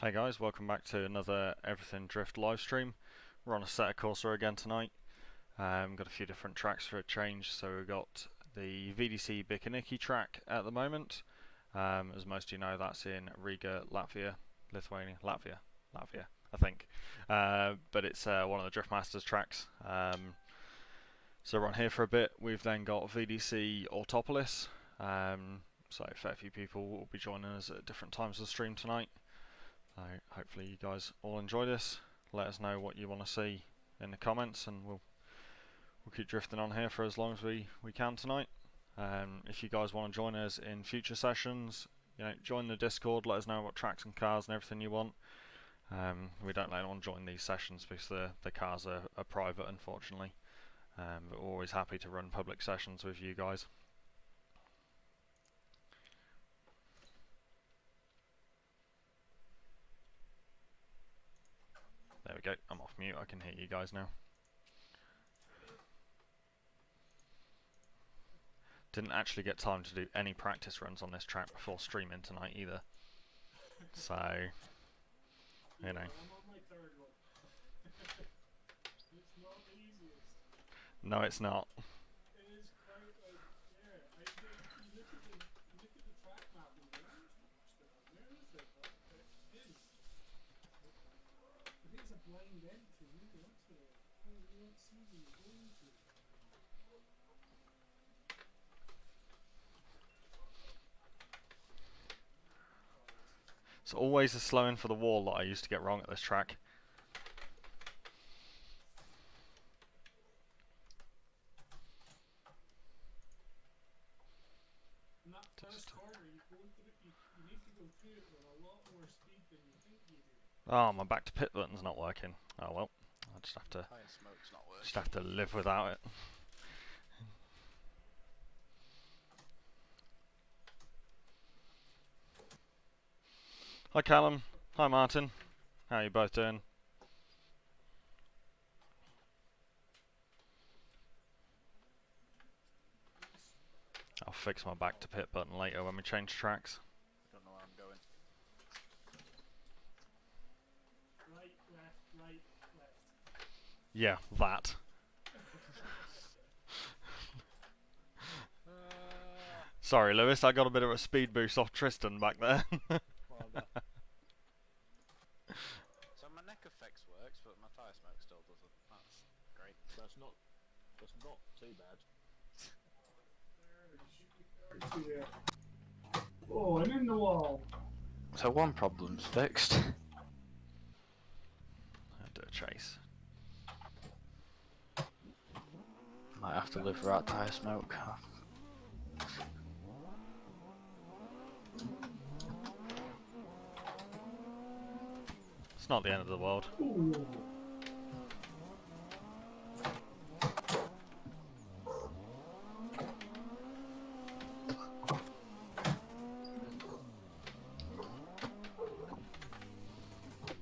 Hey guys, welcome back to another Everything Drift livestream. We're on Assetto Corsa again tonight. Got a few different tracks for a change. So we've got the VDC Bikaniki track at the moment. As most of you know, that's in Riga, Latvia, Latvia, I think. But it's one of the Drift Masters tracks. So we're on here for a bit. We've then got VDC Autopolis. So a fair few people will be joining us at different times of the stream tonight. Hopefully you guys all enjoy this. Let us know what you want to see in the comments, and we'll keep drifting on here for as long as we can tonight. If you guys want to join us in future sessions, join the Discord. Let us know what tracks and cars and everything you want. We don't let anyone join these sessions because the cars are private, unfortunately. But we're always happy to run public sessions with you guys. There we go, I'm off mute, I can hear you guys now. Didn't actually get time to do any practice runs on this track before streaming tonight either. So, you know. No, it's not. It's always the slowing for the wall that I used to get wrong at this track. In that first corner, you need to go through it with a lot more speed than you think you do. Oh, my back to pit button's not working. Oh well, I just have to live without it. Hi Callum, hi Martin, how are you both doing? I'll fix my back to pit button later when we change tracks. I don't know where I'm going. Right, left. Yeah, that. Sorry Lewis, I got a bit of a speed boost off Tristan back there. So my neck effects works, but my tyre smoke still doesn't. That's great. That's not too bad. Oh, I'm in the wall. So one problem's fixed. I'll do a chase. Might have to live without tyre smoke. It's not the end of the world. Ooh.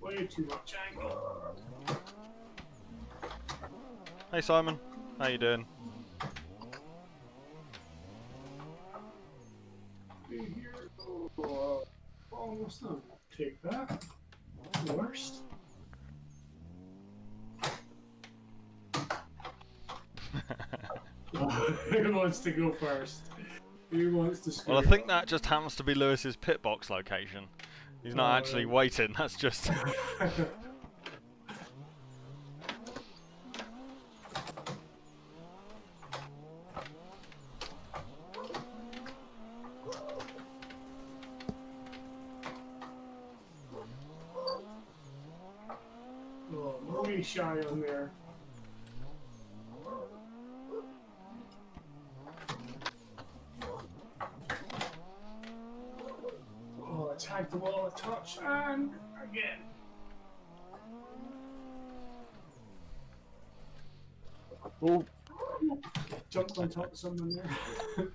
Way too much angle. Hey Simon, how you doing? Here. Oh, almost done. Take that. Worst. Who wants to go first? Who wants to screw Well, I think that just happens to be Lewis's pit box location. He's not actually waiting, that's just... Oh, really shy on there. Oh, attack the wall a touch and again. Oh, Jumped on top of someone there.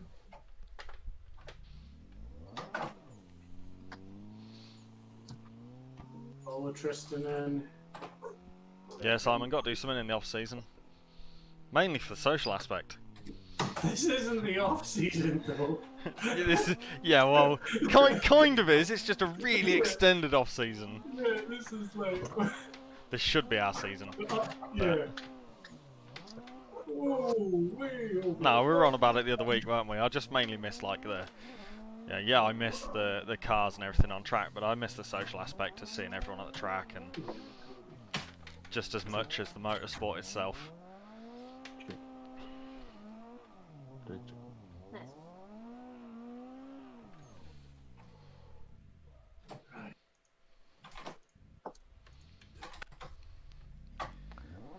Follow Tristan in. Yeah, Simon, got to do something in the off-season. Mainly for the social aspect. This isn't the off season though. Yeah, well, kind of is. It's just a really extended off season. Yeah, this is like. This should be our season. Yeah. Whoa, way over. No, we were on about it the other week, weren't we? I just mainly missed like the. Yeah, I missed the cars and everything on track, but I missed the social aspect of seeing everyone at the track and just as much as the motorsport itself.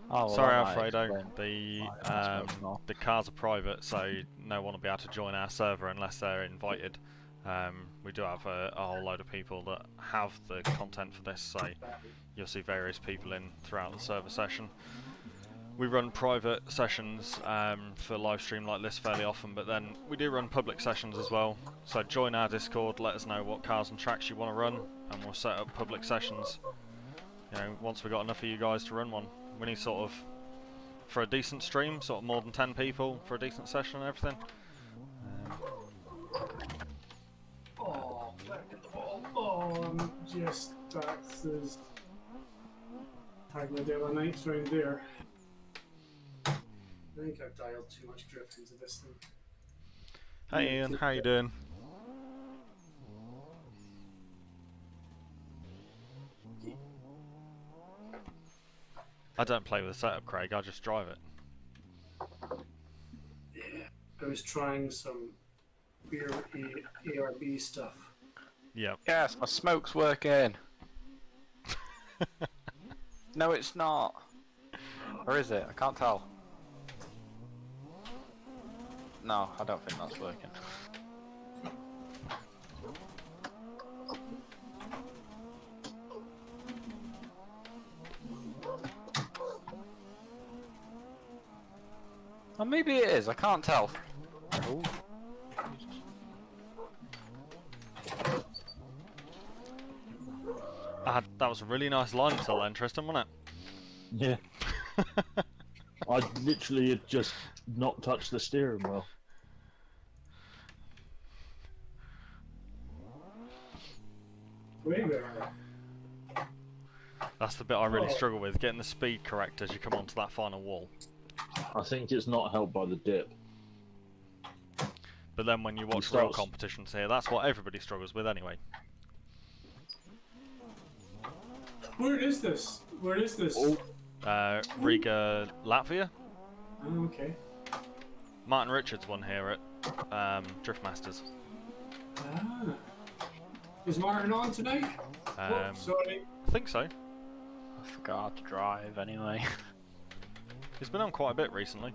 Oh, well, Sorry, that might Alfredo. explain why I'm smoking more. The cars are private, so no one will be able to join our server unless they're invited. We do have a whole load of people that have the content for this, so you'll see various people in throughout the server session. We run private sessions for live stream like this fairly often, but then we do run public sessions as well. So join our Discord, let us know what cars and tracks you want to run, and we'll set up public sessions. You know, once we've got enough of you guys to run one. We need sort of, for a decent stream, sort of more than 10 people for a decent session and everything. Oh, I'm just that's his Tagliatelle nights round there. I think I've dialed too much drift into this thing. Hey Ian, how you doing? I don't play with the setup, Craig, I just drive it. Yeah, I was trying some weird ARB stuff. Yep. Yes, my smoke's working. No, it's not. Or is it? I can't tell. No, I don't think that's working. Or maybe it is, I can't tell. Ooh. That was a really nice line until then, Tristan, wasn't Yeah. I literally had just not touched the steering wheel. Wait a minute. That's the bit I really struggle with, getting the speed correct as you come onto that final wall. I think it's not helped by the dip. But then when you watch real competitions here, that's what everybody struggles with anyway. Where is this? Where is this? Oh. Riga, Latvia. Oh, okay. Martin Richards won here at Drift Masters. Ah. Is Martin on tonight? Oh, sorry. I think so. I forgot to drive anyway. He's been on quite a bit recently.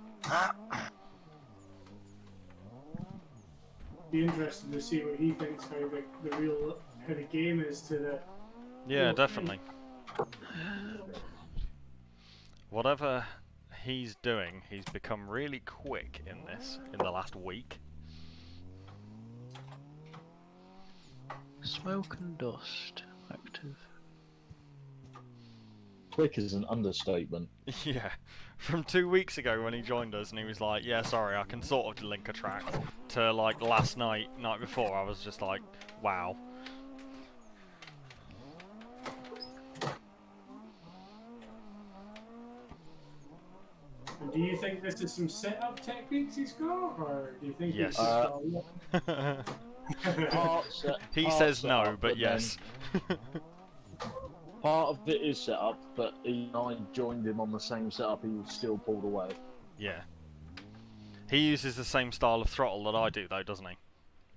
Be interested to see what he thinks how the game is to the. Yeah, definitely. Whatever he's doing, he's become really quick in this in the last week. Smoke and dust active. Quick is an understatement. Yeah, from 2 weeks ago when he joined us and he was like, yeah, sorry, I can sort of link a track, to like last night before, I was just like, wow. And do you think this is some setup techniques he's got, or do you think Yes. it's just He says no, but yes. Part of it is set up, but I joined him on the same setup, he still pulled away. Yeah. He uses the same style of throttle that I do though, doesn't he?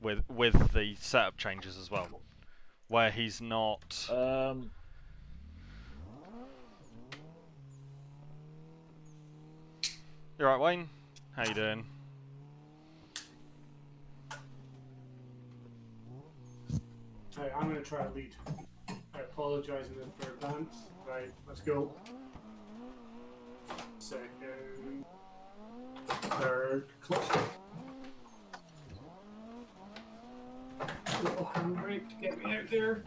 With the setup changes as well. Where he's not... You alright, Wayne? How you doing? Right, I'm going to try a lead. I apologise in advance. Right, let's go. Second. Third. Clutch. Little handbrake to get me out there.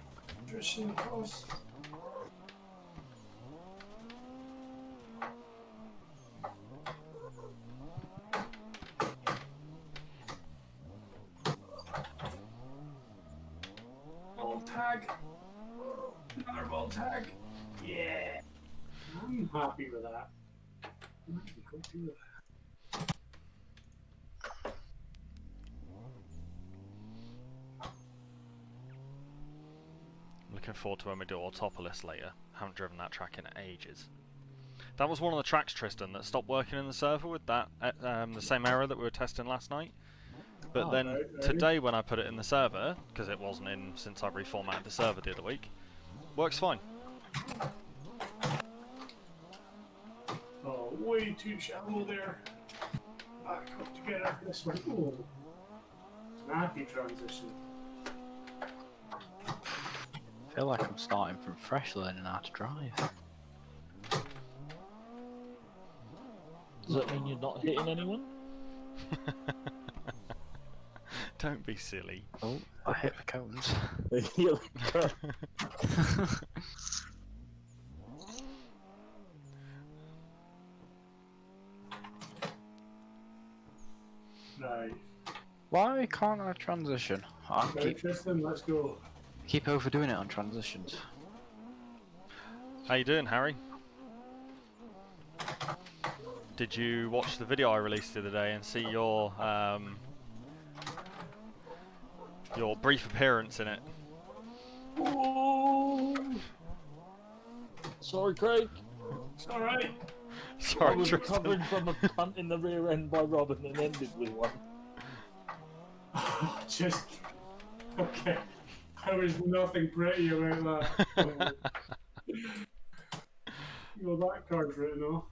Drifting across. tag. Another ball tag. Yeah. I'm happy with that. I'm actually quite happy with that. Looking forward to when we do Autopolis later. Haven't driven that track in ages. That was one of the tracks, Tristan, that stopped working in the server with that the same error that we were testing last night. But then right. today when I put it in the server, because it wasn't in since I reformatted the server the other week, works fine. Oh, way too shallow there. Back up to get out this one. Oh, snappy transition. I feel like I'm starting from fresh learning how to drive. Does that mean you're not hitting anyone? Don't be silly. Oh, I hit the cones. Right. Why can't I transition? I Right, Tristan, let's go. keep overdoing it on transitions. How you doing, Harry? Did you watch the video I released the other day and see your brief appearance in it? Oh. Sorry, Craig. It's alright. I Sorry, was Tristan. recovering from a punt in the rear end by Robin and ended with one. Just. Okay. There was nothing pretty about that. Well, that card's written off.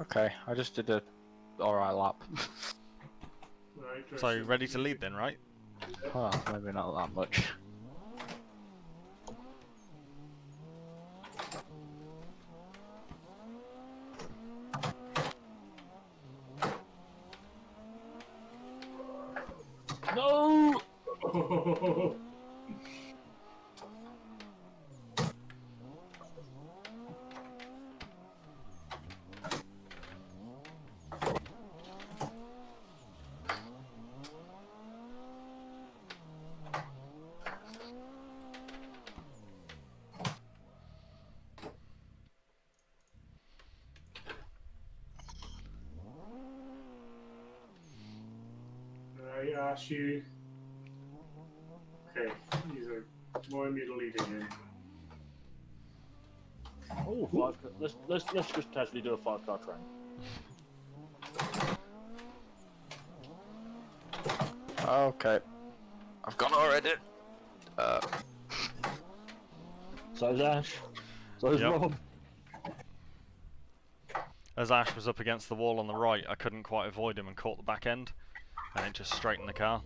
Okay, I just did a alright lap. Right, So Tristan. ready to lead then, right? Well, maybe not that much. No! Oh, right, ask you. Okay, these are wanting me to lead again. Oh, let's just casually do a 5-car train. Okay. I've gone already. So's Ash. So's Yep. Rob. As Ash was up against the wall on the right, I couldn't quite avoid him and caught the back end, and it just straightened the car.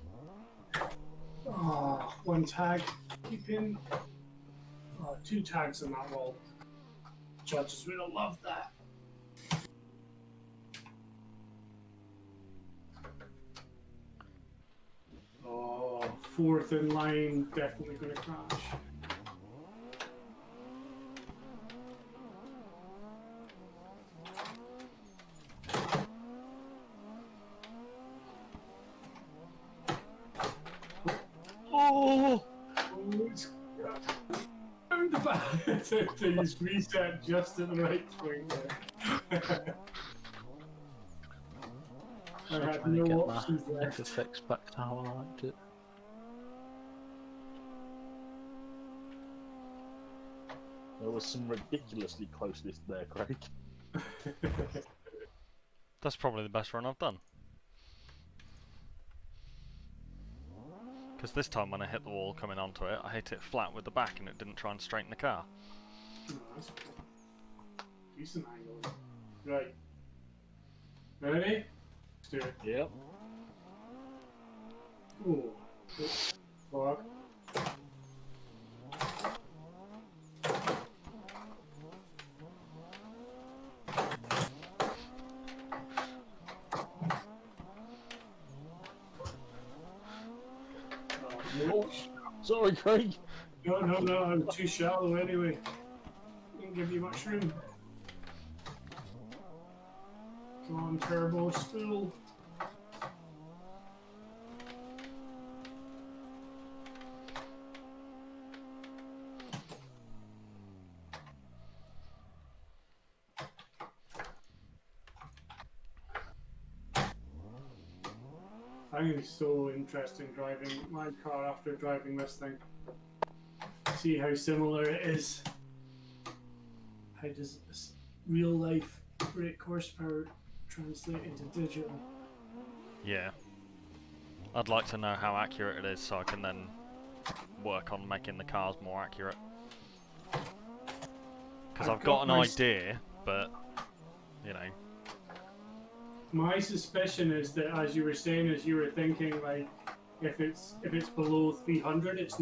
Oh, one tag. Keeping. Oh, 2 tags on that wall. Judges would have loved that. Oh, 4th in line, definitely going to crash. Oh! Oh, it's round the back to use reset just at the right point there. I Still had trying to no get options my there. FFX back to how I liked it. There was some ridiculously closeness there, Craig. That's probably the best run I've done. Because this time when I hit the wall coming onto it, I hit it flat with the back and it didn't try and straighten the car. Oh, that's cool. Decent angle. Right. Ready? Let's do it. Yep. Ooh. Fuck. Oh, sorry, Craig. No, I'm too shallow anyway. Didn't give you much room. Come on, turbo, spool. I think it's so interesting driving my car after driving this thing. See how similar it is. How does this real life brake horsepower translate into digital? Yeah. I'd like to know how accurate it is so I can then work on making the cars more accurate. Because I've got an idea, but, you know. My suspicion is that, as you were saying, as you were thinking, like, if it's below 300, it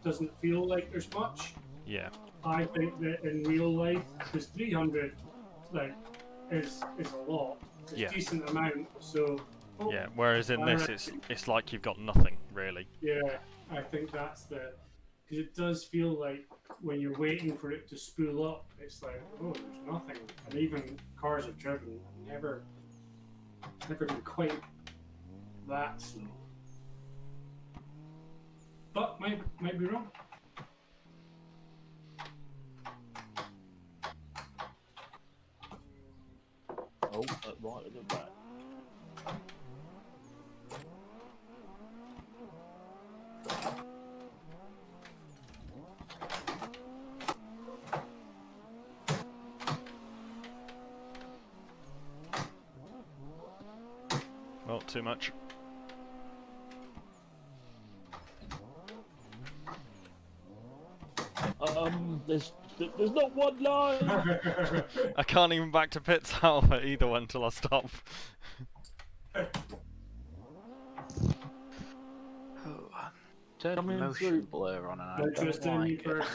doesn't feel like there's much. Yeah. I think that in real life, because 300, like, is a lot. It's a decent amount. So. Oh, yeah. Whereas in this, it's like you've got nothing really. Yeah, I think that's because it does feel like when you're waiting for it to spool up, it's like, oh, there's nothing. And even cars I've driven, never been quite that slow. But might be wrong. Oh, right at the back. Well, too much. There's not one line. I can't even back to pits out of it either until I stop. Turn Coming motion through. blur on and I don't Interesting, like you it. first.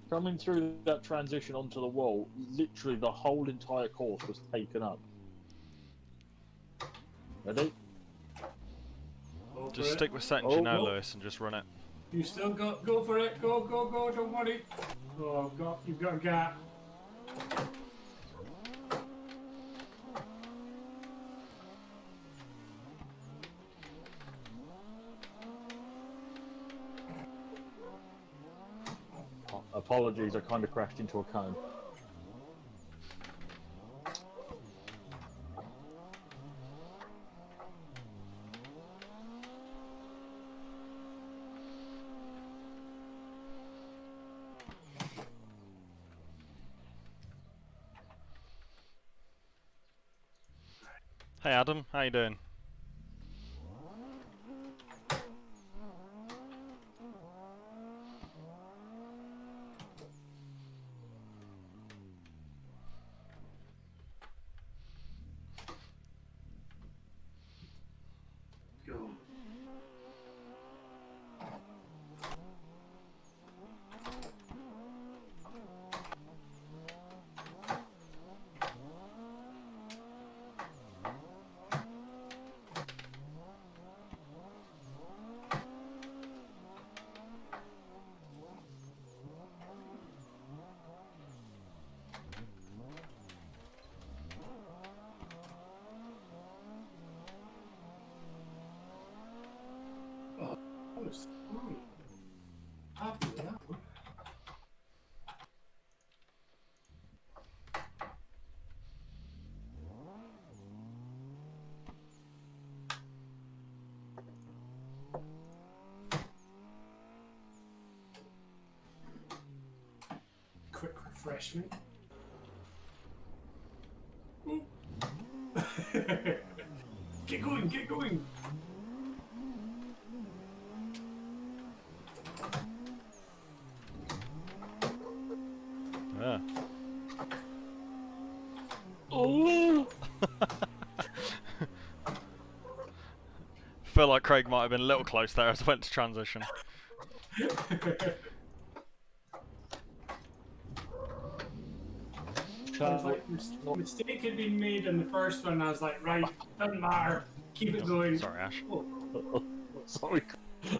Coming through that transition onto the wall, literally the whole entire course was taken up. Ready? Just stick with settings you know, Lewis, and just run it. You still go for it. Go, don't worry. Oh, you've got a gap. Apologies, I kind of crashed into a cone. Hey Adam, how you doing? Go. Happy with that one. Quick refreshment. Get going, get going. Yeah. Oh! Feel like Craig might have been a little close there as I went to transition. Sounds like mistake had been made in the first one. I was like, right, doesn't matter. Keep it going. Sorry, Ash. Oh, Sorry, it's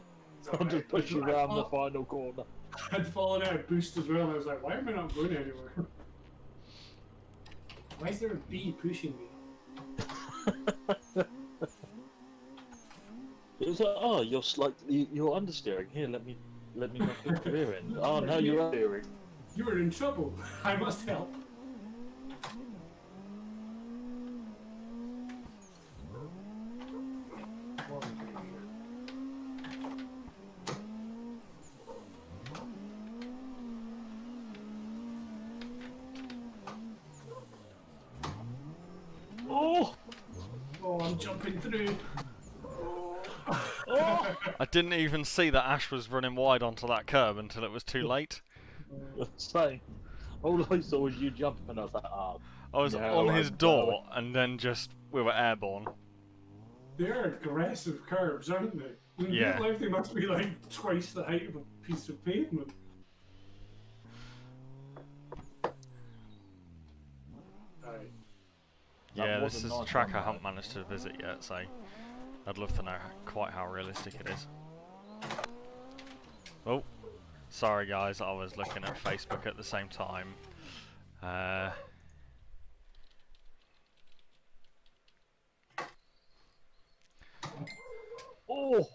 I'm alright. just pushing around the final corner. I'd fallen out of boost as well, and I was like, why am I not going anywhere? Why is there a bee pushing me? It was like, oh, you're understeering. Here, let me knock your rear end. Oh, no, you're understeering. You were in trouble. I must help. jumping through. Oh! I didn't even see that Ash was running wide onto that curb until it was too late. Same. All I saw was you jumping, and I was like, oh. I was No, on his I'm door, and then we were airborne. They're aggressive curbs, aren't they? In Yeah. real life, they must be like twice the height of a piece of pavement. Right. Yeah, was this a is a nice track one, I haven't though. managed to visit yet, so I'd love to know quite how realistic it is. Oh, sorry guys, I was looking at Facebook at the same time. Oh!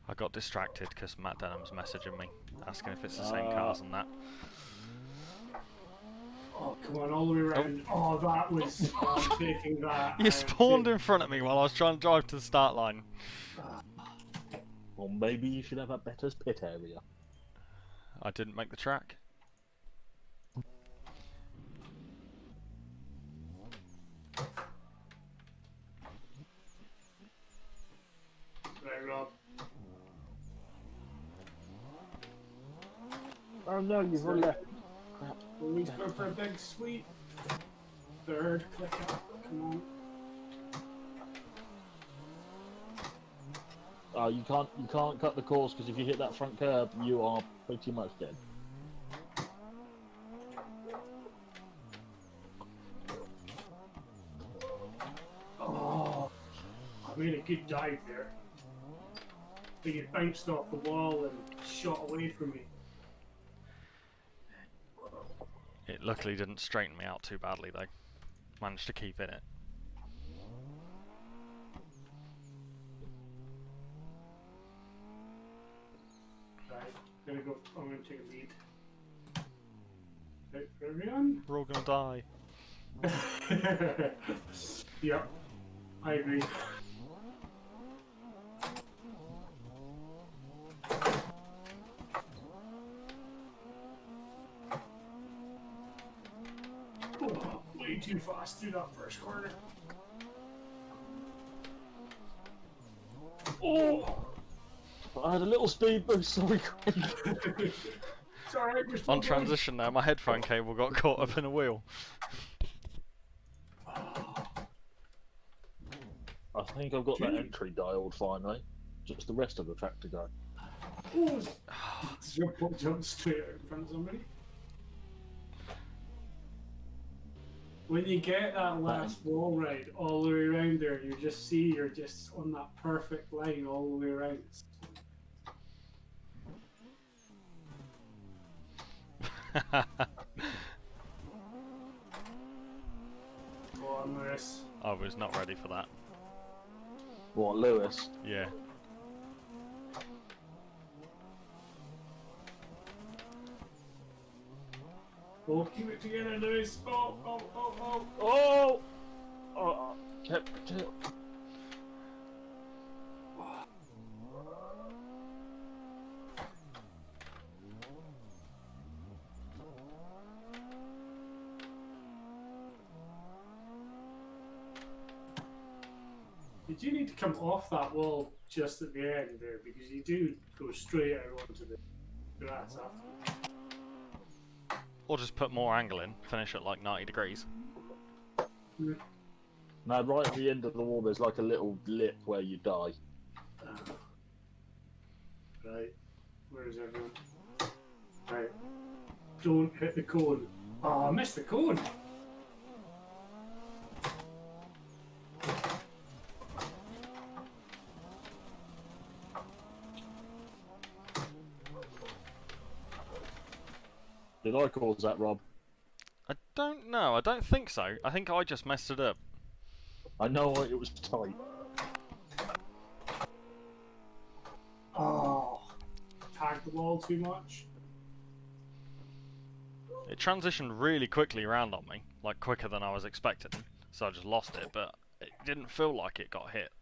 I got distracted because Matt Denham's messaging me, asking if it's the same cars and that. Oh, come on, all the way around. Oh, that was. I'm taking that. You spawned in front of me while I was trying to drive to the start line. Well, maybe you should have a better pit area. I didn't make the track. Right, Rob. Oh no, you've already left. Crap. Always go for a big sweep. Third, click up. Come on. You can't cut the course because if you hit that front curb, you are pretty much dead. Oh, I made a good dive there. But it bounced off the wall and shot away from me. It luckily didn't straighten me out too badly though. Managed to keep in it. Right, I'm gonna take a lead. Right, for everyone? We're all gonna die. Yep, I agree. Oh, way too fast through that first corner. Oh! I had a little speed boost, sorry, Craig. Sorry, we're still On transition there, my headphone cable got caught up in a wheel. I think I've got that entry dialed finally. Just the rest of the track to go. Oh, jump straight out in front of somebody. When you get that last wall ride all the way around there, you just see you're just on that perfect line all the way around. Go on, Lewis. I was not ready for that. What, Lewis? Yeah. Oh, keep it together, Lewis. Oh, oh, oh, oh. Oh! Oh, kept it. You do need to come off that wall just at the end there because you do go straight out onto the grass after. Or just put more angle in, finish at like 90 degrees. Now, right at the end of the wall, there's like a little lip where you die. Right. Where is everyone? Right. Don't hit the cone. Oh, I missed the cone. Did I cause that, Rob? I don't know, I don't think so. I think I just messed it up. I know it was tight. Oh, tagged the wall too much. It transitioned really quickly around on me, like quicker than I was expecting, so I just lost it, but it didn't feel like it got hit.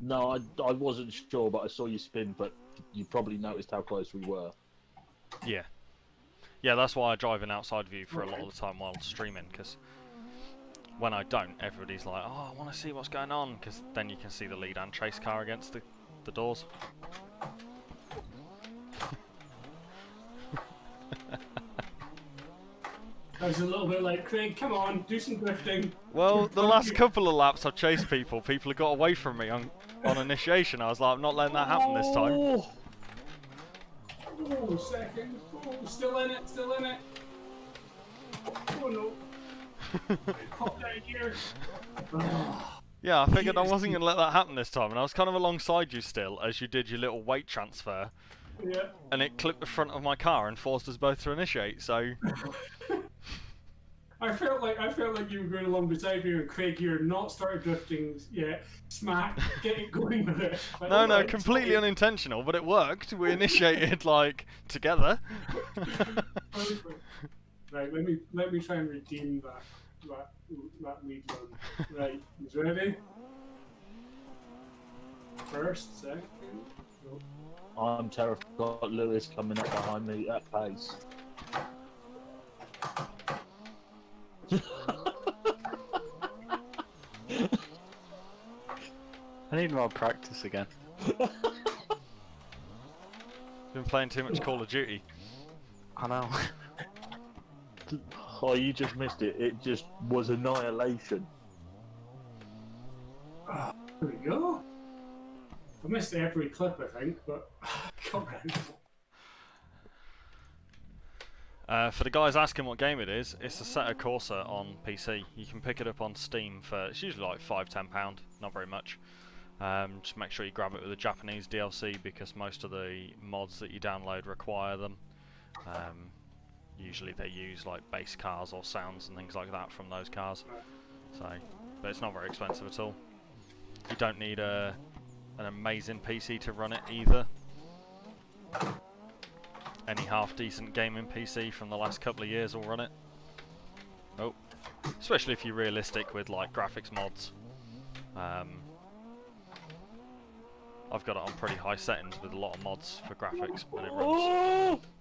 No, I wasn't sure, but I saw you spin, but you probably noticed how close we were. Yeah. Yeah, that's why I drive in outside view for a lot of the time while streaming, because when I don't, everybody's like, oh, I want to see what's going on, because then you can see the lead and chase car against the doors. I was a little bit like, Craig, come on, do some drifting. Well, the last couple of laps I've chased people have got away from me on initiation. I was like, I'm not letting that happen this time. Oh, second. Oh, still in it, still in it. Oh no. Pop down here. Yeah, I figured I wasn't going to let that happen this time, and I was kind of alongside you still as you did your little weight transfer, Yeah. and it clipped the front of my car and forced us both to initiate, so... I felt like you were going along beside me, and Craig, you're not started drifting yet. Smack, get it going with it. Like, No, alright, completely sorry. unintentional, but it worked. We initiated, like, together. Right, let me try and redeem that lead run. Right, he's ready. First, second. Nope. I'm terrified. Got Lewis coming up behind me at pace. I need more practice again. Been playing too much Call of Duty. I know. Oh, you just missed it. It just was annihilation. There we go. I missed every clip, I think, but come round. For the guys asking what game it is, it's Assetto Corsa on PC. You can pick it up on Steam for, it's usually like £5–10, not very much. Just make sure you grab it with the Japanese DLC because most of the mods that you download require them. Usually they use like bass cars or sounds and things like that from those cars. So, but it's not very expensive at all. You don't need an amazing PC to run it either. Any half-decent gaming PC from the last couple of years will run it. Oh, especially if you're realistic with like graphics mods. I've got it on pretty high settings with a lot of mods for graphics, but it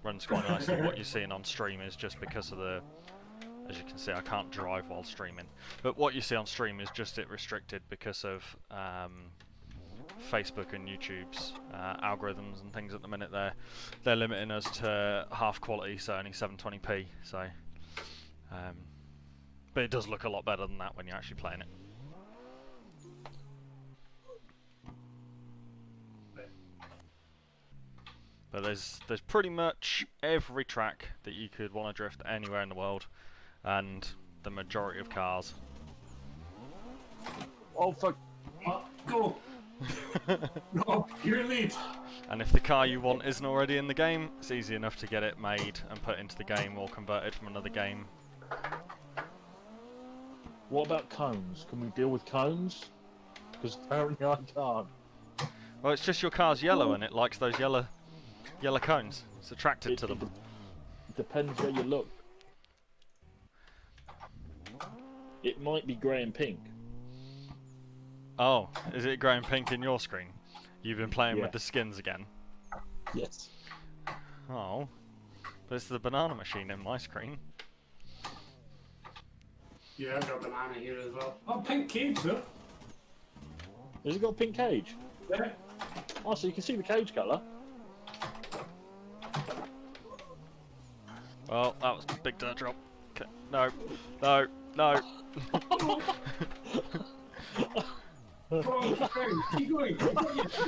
runs quite nicely. What you're seeing on stream is just because of the, as you can see, I can't drive while streaming. But what you see on stream is just it restricted because of Facebook and YouTube's algorithms and things at the minute. They're limiting us to half quality, so only 720p. So, but it does look a lot better than that when you're actually playing it. But there's pretty much every track that you could want to drift anywhere in the world, and the majority of cars. Oh fuck! Go! No, your lead. And if the car you want isn't already in the game, it's easy enough to get it made and put into the game or converted from another game. What about cones? Can we deal with cones? Because apparently I can't. Well, it's just your car's yellow and it likes those yellow cones. It's attracted to them. Depends where you look. It might be grey and pink. Oh, is it grey and pink in your screen? You've been playing Yeah. with the skins again. Yes. Oh, but it's the banana machine in my screen. Yeah, I've got a banana here as well. Oh, pink cage though. Has it got a pink cage? Yeah. Oh, so you can see the cage colour. Well, that was a big dirt drop. Okay. No, no, no. Come on, keep going, keep going. Keep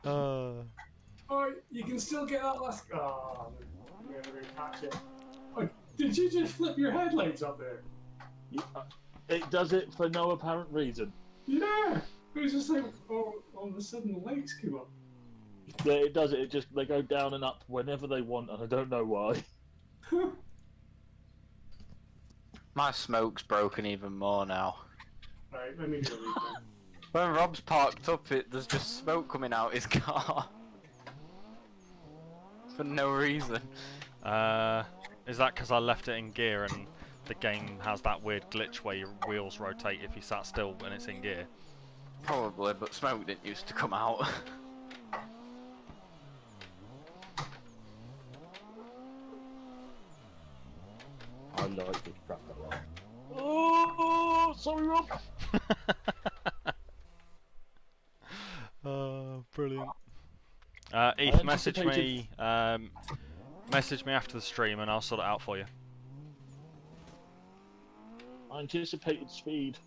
going. Oh, you can still get that last. Oh, I'm never gonna catch it. Oh, did you just flip your headlights up there? It does it for no apparent reason. Yeah. It was just like, oh, all of a sudden the lights came up. Yeah, it does it. It just, they go down and up whenever they want, and I don't know why. My smoke's broken even more now. Right, let me do it again. When Rob's parked up, there's just smoke coming out his car. For no reason. Is that because I left it in gear and the game has that weird glitch where your wheels rotate if you sat still when it's in gear? Probably, but smoke didn't used to come out. I like this track a lot. Oh, sorry, Rob. Oh, brilliant. Eth, message me after the stream and I'll sort it out for you. I anticipated speed.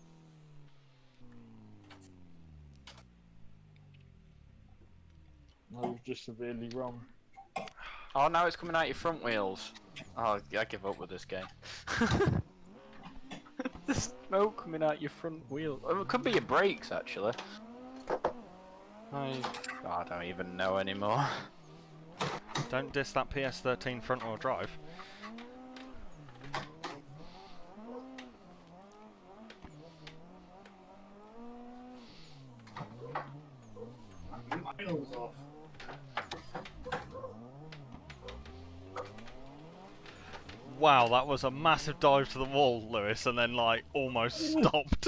I was just severely wrong. Oh, now it's coming out your front wheels. Oh, I give up with this game. The smoke coming out your front wheel. Oh, it could be your brakes, actually. I don't even know anymore. Don't diss that PS13 front wheel drive. Miles off. Wow, that was a massive dive to the wall, Lewis, and then like almost stopped.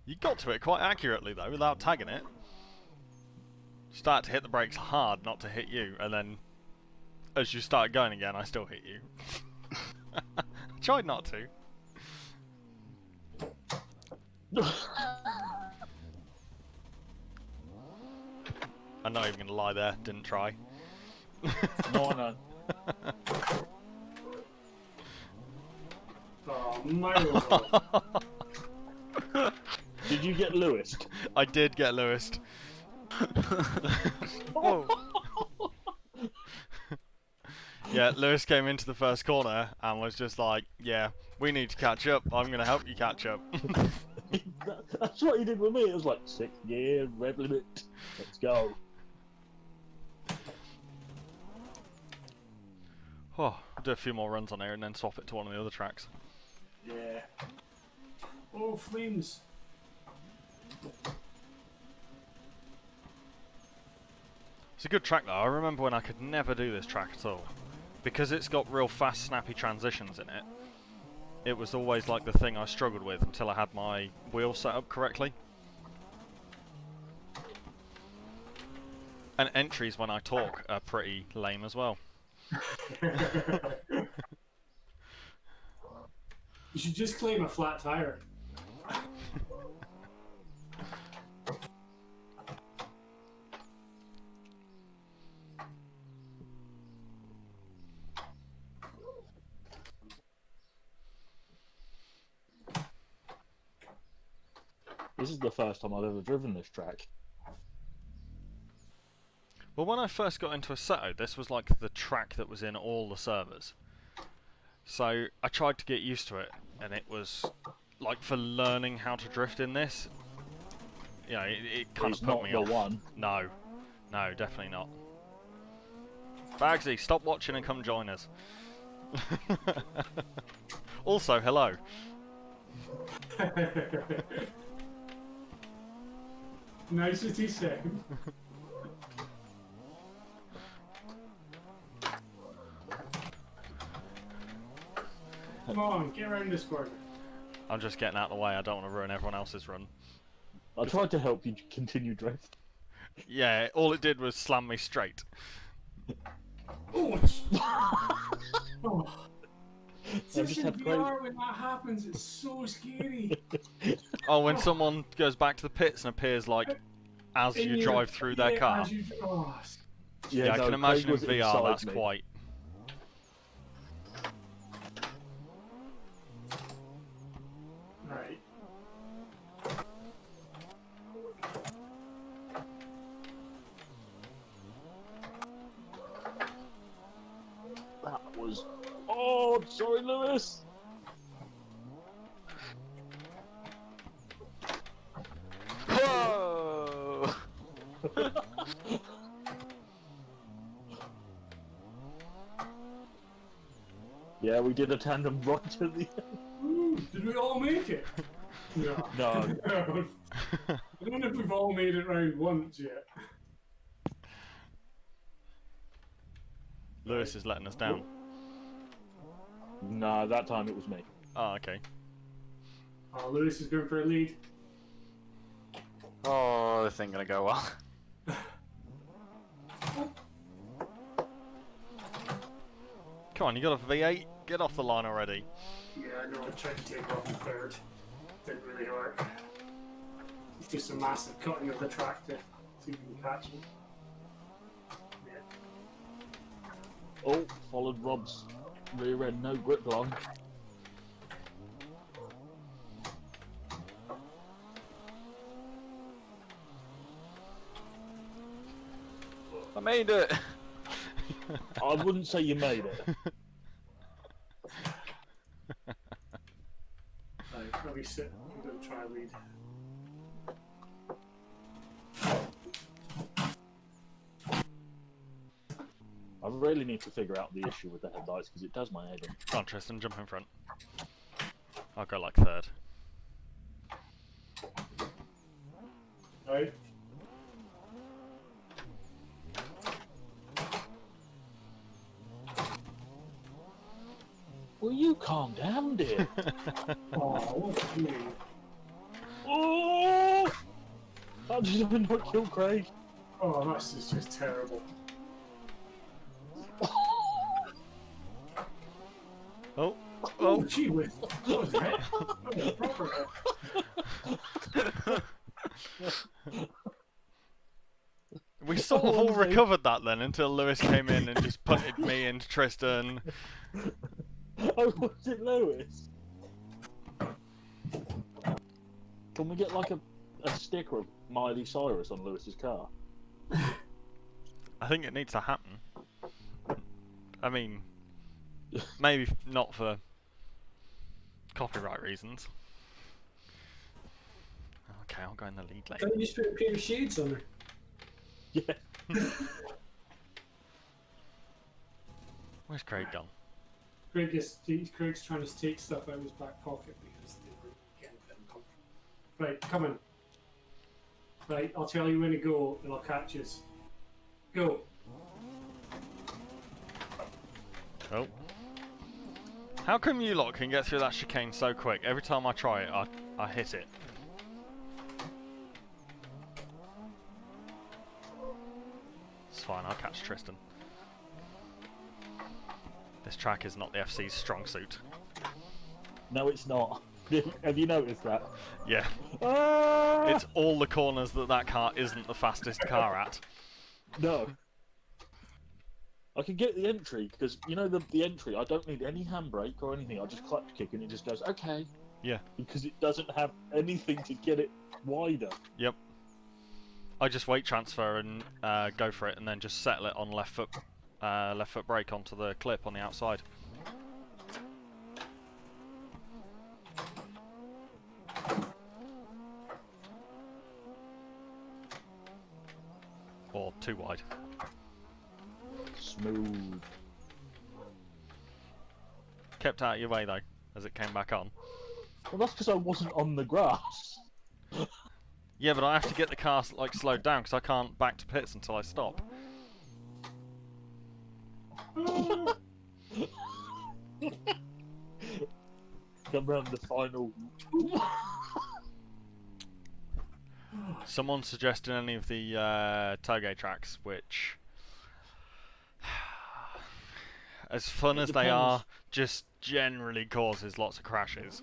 You got to it quite accurately though, without tagging it. Start to hit the brakes hard, not to hit you, and then as you start going again, I still hit you. I tried not to. I'm not even gonna lie there, didn't try. No. Oh, miles off. Did you get Lewis? I did get Lewis. Oh. Yeah, Lewis came into the first corner and was just like, yeah, we need to catch up. I'm going to help you catch up. That's what he did with me. It was like 6th gear, red limit. Let's go. Oh, I'll do a few more runs on here and then swap it to one of the other tracks. Yeah. Oh, flames. It's a good track though. I remember when I could never do this track at all. Because it's got real fast, snappy transitions in it. It was always like the thing I struggled with until I had my wheel set up correctly. And entries when I talk are pretty lame as well. You should just claim a flat tire. This is the first time I've ever driven this track. Well, when I first got into Assetto, this was like the track that was in all the servers. So I tried to get used to it, and it was like for learning how to drift in this. Yeah, it kind of put me off. It's not the one. No, no, definitely not. Bagsy, stop watching and come join us. Also, hello. Nicety said. Come on, get around this corner. I'm just getting out of the way. I don't want to ruin everyone else's run. I tried to help you continue drift. Yeah, all it did was slam me straight. Oh, it's... oh. I just had great... when that happens, it's so scary. Oh, when someone goes back to the pits and appears like as you drive through their car. Yeah, I can imagine in VR that's quite. Right. That was... Oh, sorry, Lewis. Whoa! Yeah, we did a tandem right to the end. Ooh, did we all make it? No. No. I don't know if we've all made it round once yet. Lewis is letting us down. No, that time it was me. Oh, okay. Oh, Lewis is going for a lead. Oh, this ain't gonna go well. Come on, you got a V8? Get off the line already. Yeah, I know. I tried to take off the third. Didn't really work. It's just a massive cutting of the track to see if you can catch him. Yeah. Oh, followed Rob's rear end, no grip line. I made it! I wouldn't say you made it. Right, probably sit. I'm going to try and lead. I really need to figure out the issue with the headlights because it does my head in. Come on, Tristan, jump in front. I'll go like third. Right. Will you calm down, dear? Oh, what a mean. Oh! How did I not kill Craig? Oh, this is just terrible. Oh, Oh, gee whiz. What was that? That was a proper we sort of all Honestly. recovered that then until Lewis came in and just punted me into Tristan. Oh, was it Lewis? Can we get like a sticker of Miley Cyrus on Lewis's car? I think it needs to happen. I mean, maybe not for copyright reasons. Okay, I'll go in the lead lane. Can't you just put a pair of shades on her? Yeah. Where's Craig gone? Craig's trying to take stuff out of his back pocket because they were getting a bit uncomfortable. Right, come on. Right, I'll tell you when to go and I'll catch us. Go. Oh. How come you lot can get through that chicane so quick? Every time I try it, I hit it. It's fine, I'll catch Tristan. This track is not the FC's strong suit. No, it's not. Have you noticed that? Yeah. Ah! It's all the corners that car isn't the fastest car at. No. I can get the entry because you know the entry. I don't need any handbrake or anything. I just clutch kick and it just goes okay. Yeah. Because it doesn't have anything to get it wider. Yep. I just weight transfer and go for it, and then just settle it on left foot brake onto the clip on the outside. Or too wide. Smooth. Kept out of your way though, as it came back on. Well, that's because I wasn't on the grass. Yeah, but I have to get the car like slowed down because I can't back to pits until I stop. Come round the final. Someone suggested any of the Toge tracks, which, as fun as they are, just generally causes lots of crashes.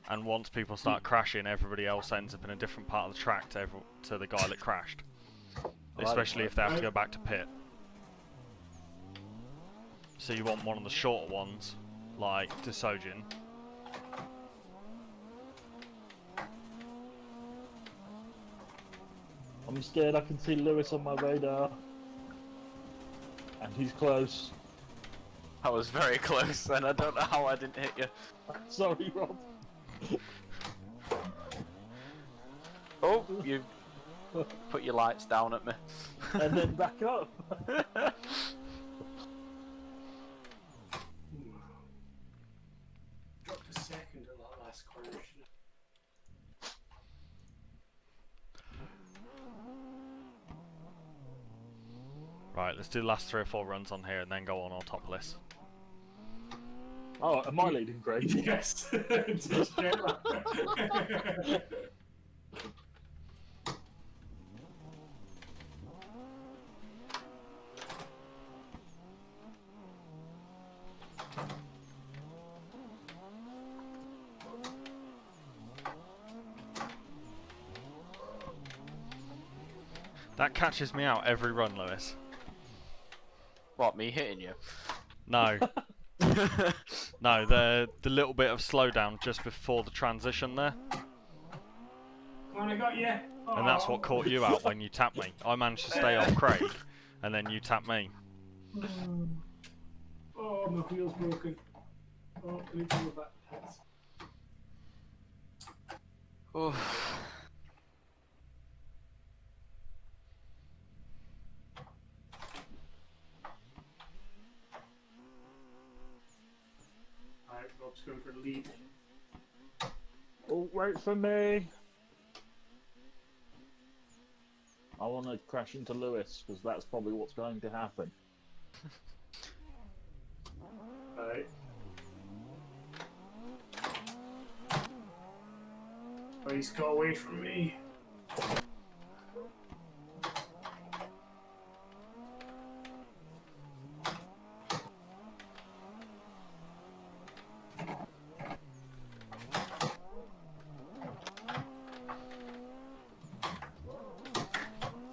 And once people start crashing, everybody else ends up in a different part of the track to the guy that crashed. Especially if they have to go back to pit. So you want one of the shorter ones, like Desojin. I'm scared. I can see Lewis on my radar, and he's close. I was very close, and I don't know how I didn't hit you. Sorry, Rob. Oh, you put your lights down at me. And then back up. Dropped a second at that last corner. Right, let's do the last 3 or 4 runs on here and then go on Autopolis. Oh, am I leading, Craig? Yes. Just get that. That catches me out every run, Lewis. What, me hitting you? No. No, the little bit of slowdown just before the transition there. Come on, I got you. And that's what caught you out when you tapped me. I managed to stay off Craig, and then you tapped me. Oh, my wheel's broken. Oh, I need to move back. Oh. Alright, Rob's going for the lead. Oh, wait for me. I want to crash into Lewis because that's probably what's going to happen. Alright. Oh, he's got away from me.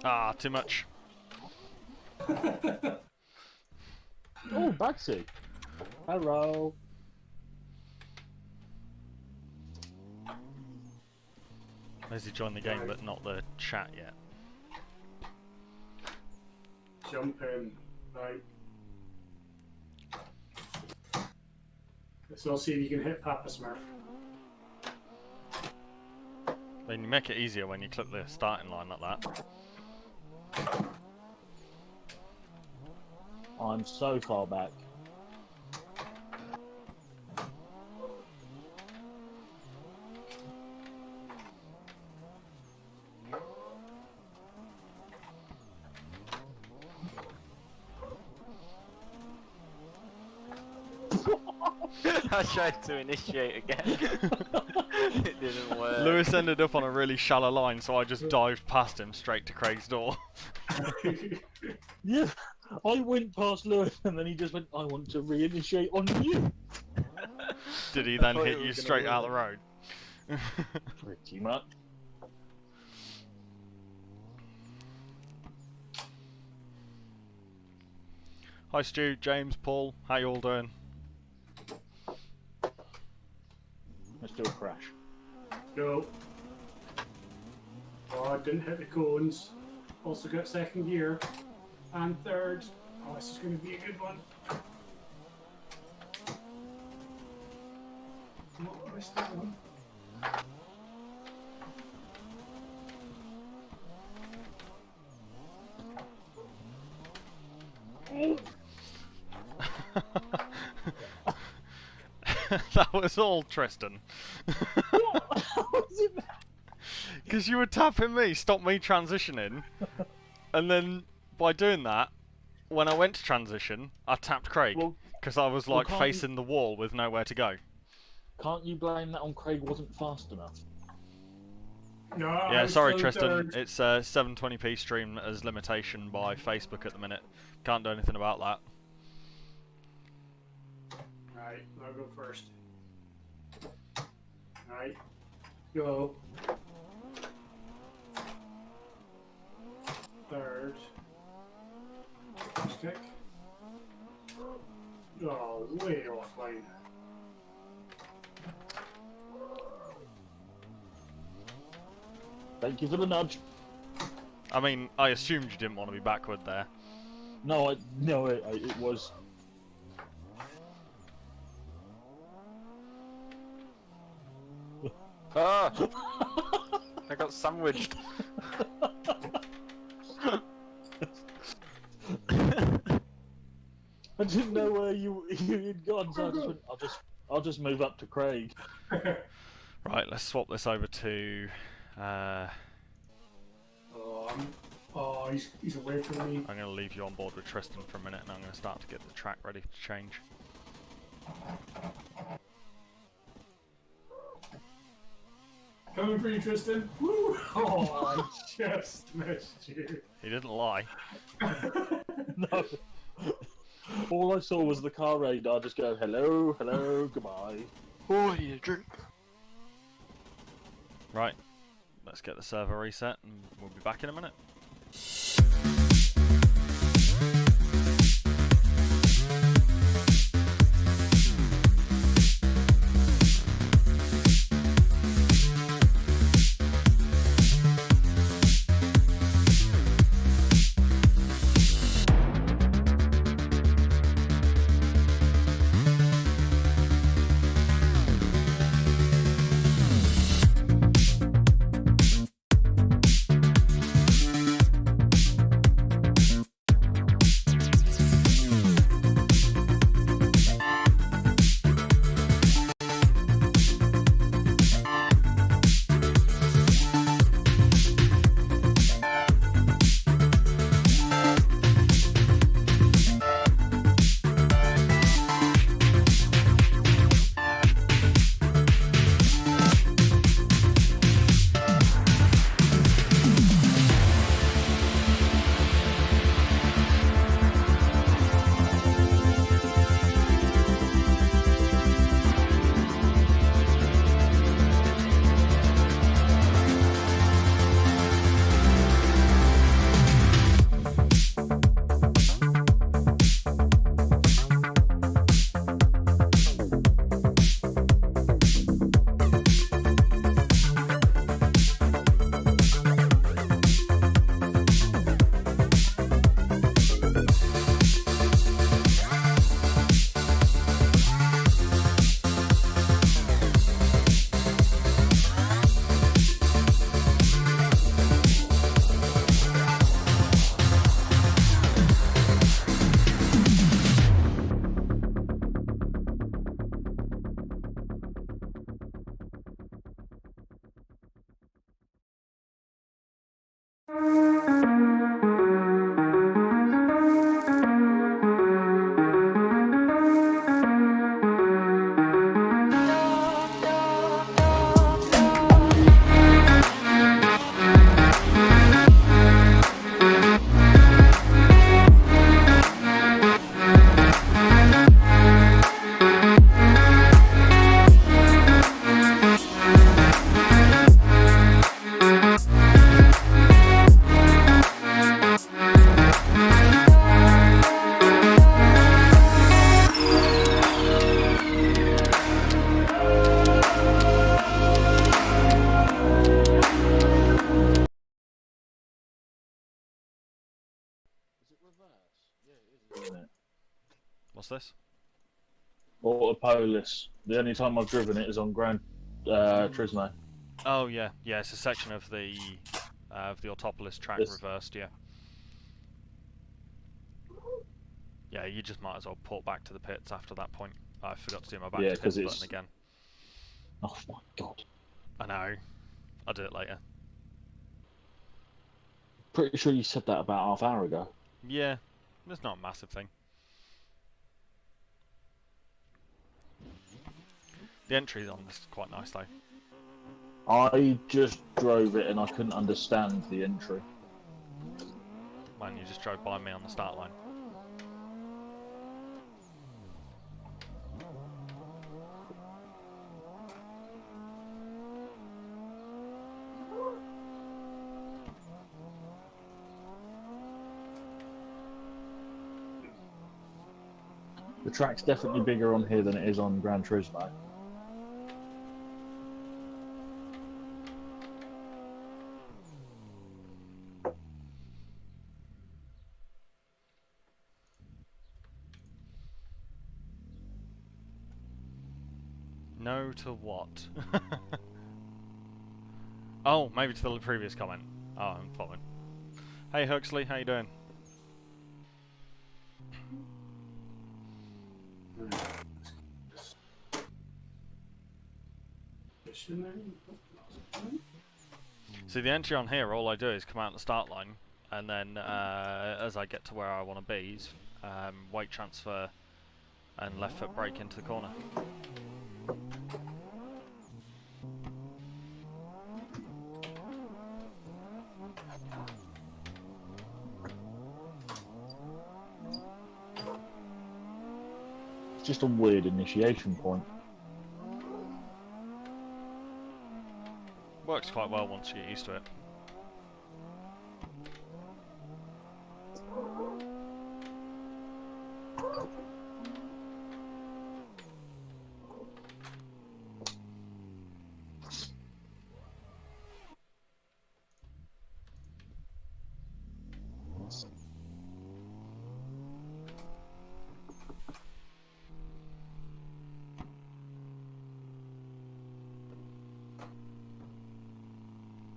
Ah, too much. Oh, Bagsy. Hello. Has he joined the game but not the chat yet? Jump in. Right. So I'll see if you can hit Papa Smurf. Then you make it easier when you click the starting line like that. I'm so far back. I tried to initiate again. It didn't work. Lewis ended up on a really shallow line, so I just dived past him straight to Craig's door. Yeah, I went past Lewis and then he just went, I want to reinitiate on you. Did he then thought hit he you was gonna straight win out it. the road? Pretty much. Hi Stu, James, Paul, how you all doing? Let's do a crash. Go. Oh, I didn't hit the cones. Also got second gear. And third. Oh, this is going to be a good one. What missed that one? That was all Tristan. Because you were tapping me, stop me transitioning, and then by doing that, when I went to transition, I tapped Craig Well, because I was well, like can't facing the wall with nowhere to go. Can't you blame that on Craig wasn't fast enough? No, Yeah, I'm sorry still Tristan, third. it's 720p stream as limitation by Facebook at the minute. Can't do anything about that. Right, I'll go first. Right, go. Third. Stick. Oh, way offline. Thank you for the nudge. I mean, I assumed you didn't want to be backward there. No, it was. Ah! I got sandwiched. I didn't know where you'd gone, so I just went, I'll just move up to Craig. Right, let's swap this over to... Oh, he's away from me. I'm going to leave you on board with Tristan for a minute and I'm going to start to get the track ready to change. Coming for you, Tristan. Woo! Oh, I just missed you. He didn't lie. No. All I saw was the car radar just go, hello, hello, goodbye. Oh, I need a drink. Right, let's get the server reset and we'll be back in a minute. isn't it? What's this? Autopolis. The only time I've driven it is on Gran Turismo. Oh yeah, yeah. It's a section of the Autopolis track This- reversed. Yeah. Yeah, you just might as well port back to the pits after that point. I forgot to do my back Yeah, to 'cause pits it's- button again. Oh my god. I know. I'll do it later. Pretty sure you said that about half hour ago. Yeah, it's not a massive thing. The entry on this is quite nice though. I just drove it and I couldn't understand the entry. Man, you just drove by me on the start line. The track's definitely bigger on here than it is on Gran Turismo. No to what? Oh, maybe to the previous comment. Oh, I'm following. Hey Huxley, how you doing? See, the entry on here, all I do is come out the start line, and then as I get to where I want to be, weight transfer and left foot brake into the corner. It's just a weird initiation point. Works quite well once you get used to it.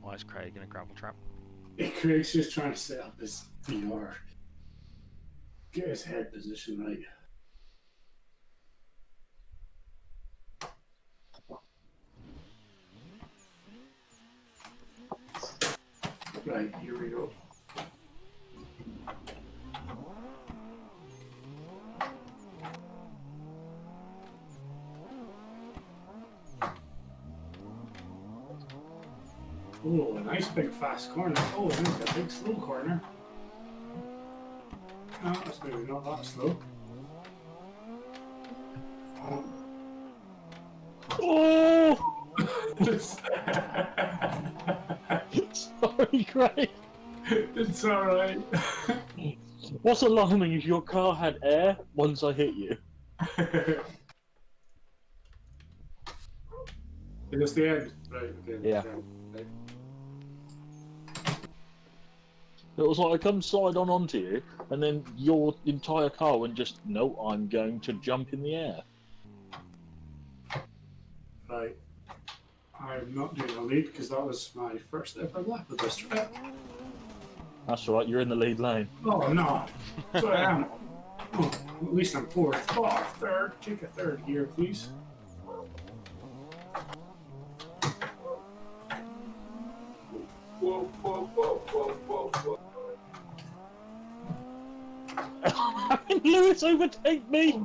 Why is Craig in a gravel trap? Craig's just trying to set up his VR. Get his head position right. Right, here we go. Oh, a nice big fast corner. Oh, there's a big slow corner. No, that's maybe not that slow. Oh! Sorry, Craig. It's alright. What's alarming is your car had air once I hit you. It's the end. Right, okay. Yeah. Right. It was like I come side on onto you, and then your entire car went just, no, I'm going to jump in the air. Right. I'm not doing a lead because that was my first ever lap of this track. That's right, you're in the lead lane. Oh no. So I am. Oh, at least I'm fourth. Oh, third. Take a third here, please. Whoa, whoa, whoa, whoa, whoa, whoa. Lewis, overtake me!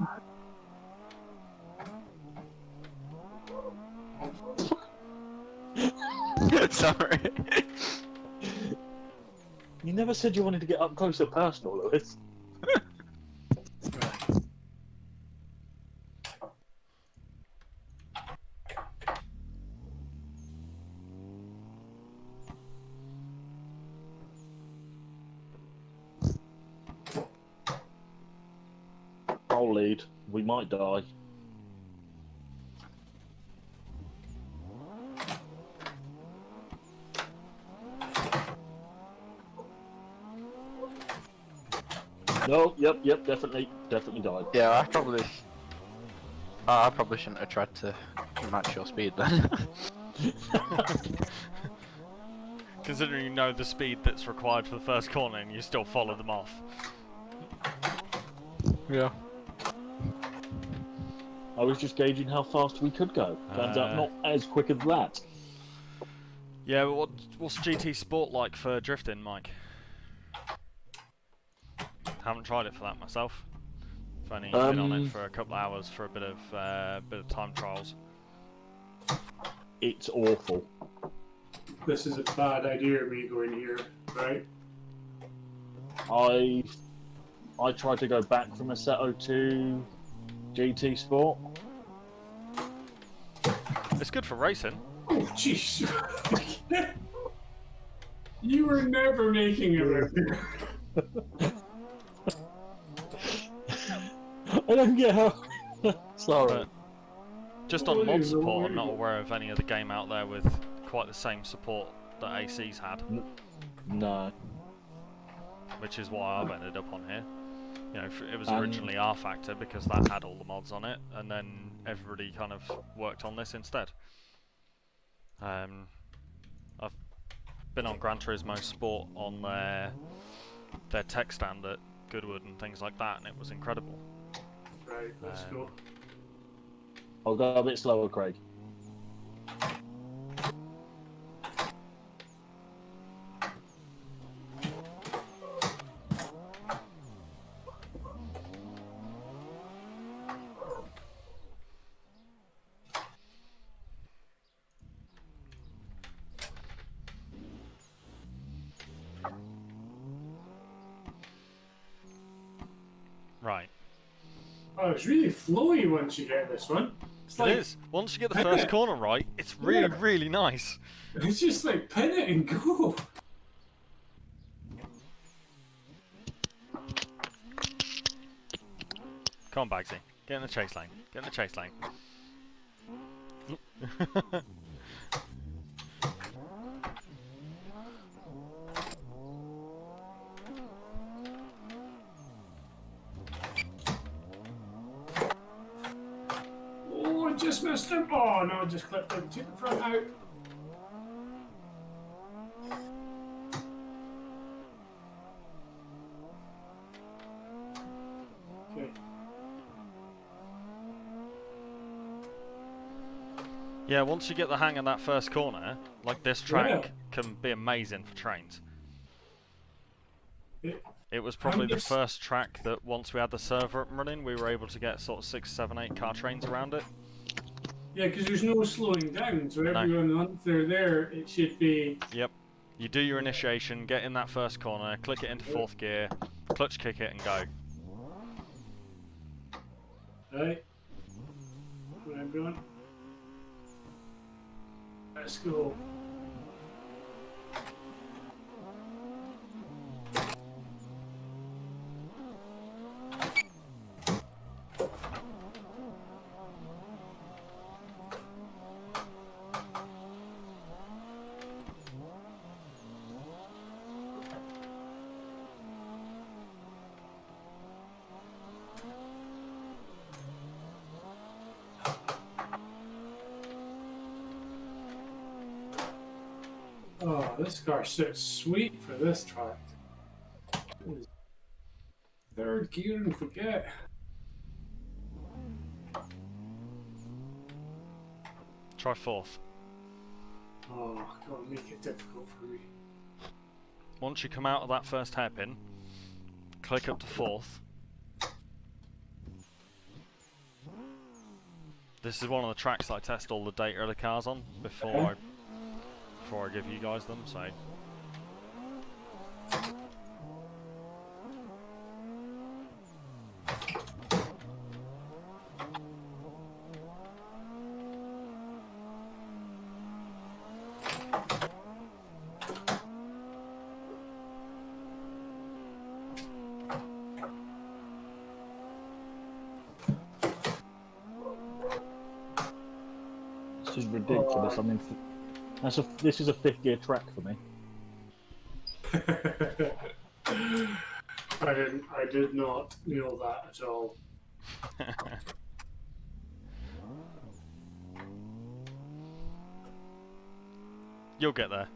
Sorry. You never said you wanted to get up close and personal, Lewis. I'll lead. We might die. No, yep, definitely died. Yeah, I probably shouldn't have tried to match your speed then. Considering you know the speed that's required for the first corner and you still follow them off. Yeah. I was just gauging how fast we could go. Turns out not as quick as that. Yeah, but what's GT Sport like for drifting, Mike? Haven't tried it for that myself. I've only been on it for a couple of hours for a bit of time trials. It's awful. This is a bad idea, me going here, right? I tried to go back from Assetto to GT Sport. It's good for racing. Oh, jeez. You were never making it right there. I don't get how. Sorry. But just on mod support, I'm not aware of any other game out there with quite the same support that AC's had. No. Which is why I've ended up on here. You know, it was originally R Factor because that had all the mods on it, and then everybody kind of worked on this instead. I've been on Gran Turismo Sport on their tech stand at Goodwood and things like that, and it was incredible. Right, let's go. I'll go a bit slower, Craig. Right. Oh, it's really flowy once you get this one. It's It is. Once you get the first corner right, it's really, really nice. It's just like pin it and go. Come on, Bagsy. Get in the chase lane. Get in the chase lane. Oh, I just missed him. Oh, no, I just clipped him. Took the front out. Okay. Yeah, once you get the hang of that first corner, like this track can be amazing for trains. It was probably the first track that once we had the server up and running, we were able to get sort of 6, 7, 8 car trains around it. Yeah, because there's no slowing down, so everyone, once they're there, it should be... Yep. You do your initiation, get in that first corner, click it into 4th gear, clutch kick it and go. Right. Come on, everyone. Let's go. Oh, this car sits sweet for this track. Third gear and forget. Try 4th. Oh, God, make it difficult for me. Once you come out of that first hairpin, click up to 4th. This is one of the tracks that I test all the data of the cars on before I give you guys them, so... This is ridiculous. I mean, this is a 5th gear track for me. I did not nail that at all. You'll get there.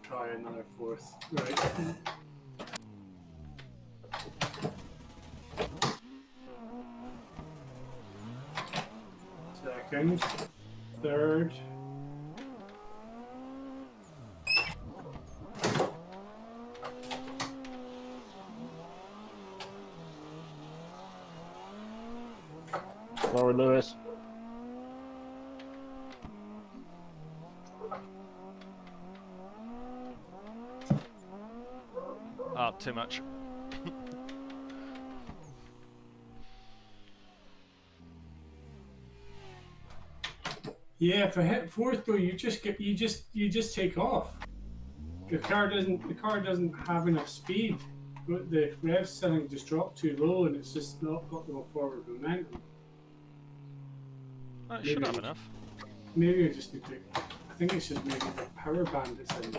Try another fourth. Right. Second. Third. Sorry, Lewis. Oh, too much. Yeah, if I hit fourth though, you just take off. The car doesn't have enough speed. The rev setting just dropped too low, and it's just not got no forward momentum. Oh, it should have enough. Maybe I just need to. I think it's just maybe the power band it's in.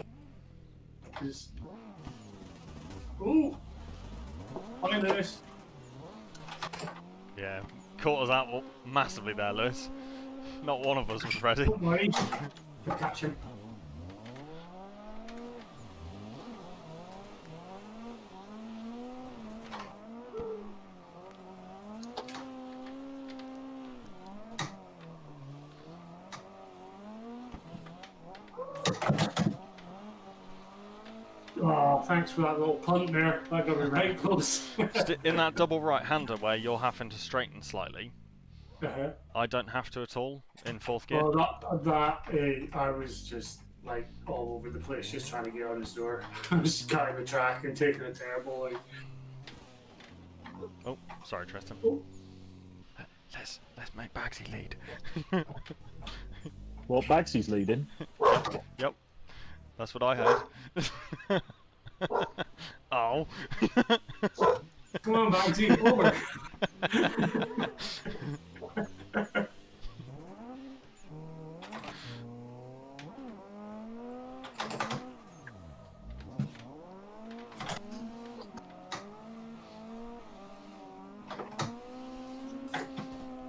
Because. Oh! Hi, Lewis. Yeah, caught us out massively there, Lewis. Not one of us was ready. Don't worry. We'll catch him. Oh, thanks for that little punt there. That got me right close. Just in that double right-hander where you're having to straighten slightly, Uh-huh. I don't have to at all in fourth gear. Well, I was just like all over the place, just trying to get on his door. I was just cutting the track and taking a terrible. Like, Oh, sorry, Tristan. oh. Let's make Bagsy lead. Well, Bagsy's leading. Yep, that's what I heard. Oh. Come on, Bagsy, over.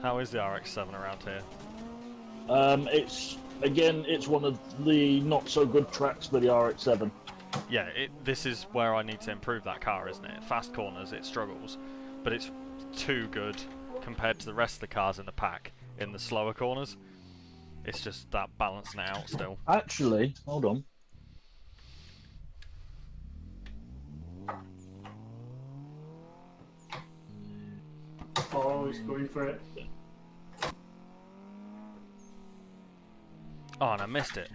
How is the RX-7 around here? It's one of the not so good tracks for the RX-7. Yeah, this is where I need to improve that car, isn't it? Fast corners, it struggles, but it's too good compared to the rest of the cars in the pack in the slower corners. It's just that balancing it out still. Actually, hold on. Oh, he's going for it. Oh, and I missed it.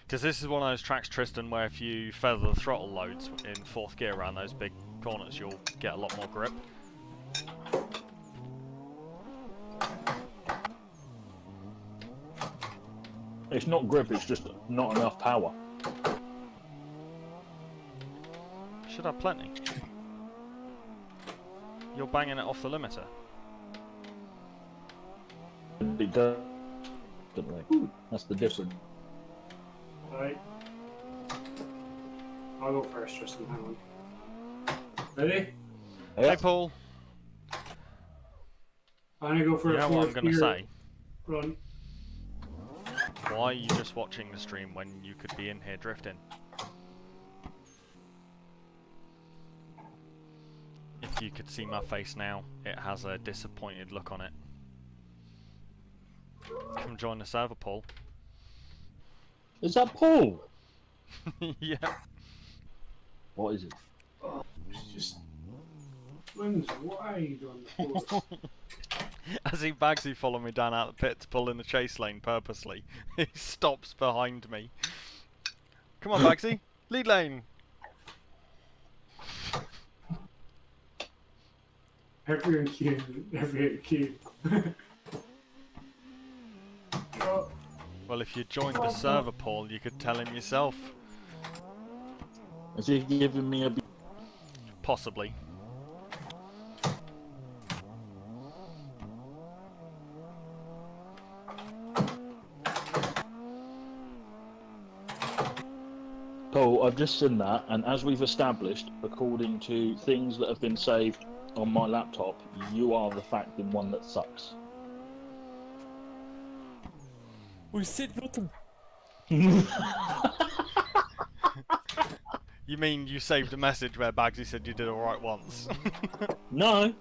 Because this is one of those tracks, Tristan, where if you feather the throttle loads in fourth gear around those big corners, you'll get a lot more grip. It's not grip, it's just not enough power. Should have plenty. You're banging it off the limiter. It does. That's the difference. Right. I'll go first, Tristan. Hang on. Ready? Hey, Paul. I'm gonna go for You a know what I'm fourth going to gear say? run. Why are you just watching the stream when you could be in here drifting? If you could see my face now, it has a disappointed look on it. Come join the server, Paul. Is that Paul? Yeah. What is it? Oh, it's just swims wide on the course. I see Bagsy follow me down out the pit to pull in the chase lane purposely. He stops behind me. Come on, Bagsy. Lead lane. Every queue, every queue. Oh, Well, if you joined the server, Paul, you could tell him yourself. Is he giving me a... Possibly. Well, I've just seen that, and as we've established, according to things that have been saved on my laptop, you are the fact in one that sucks. We said nothing. You mean you saved a message where Bagsy said you did alright once? No.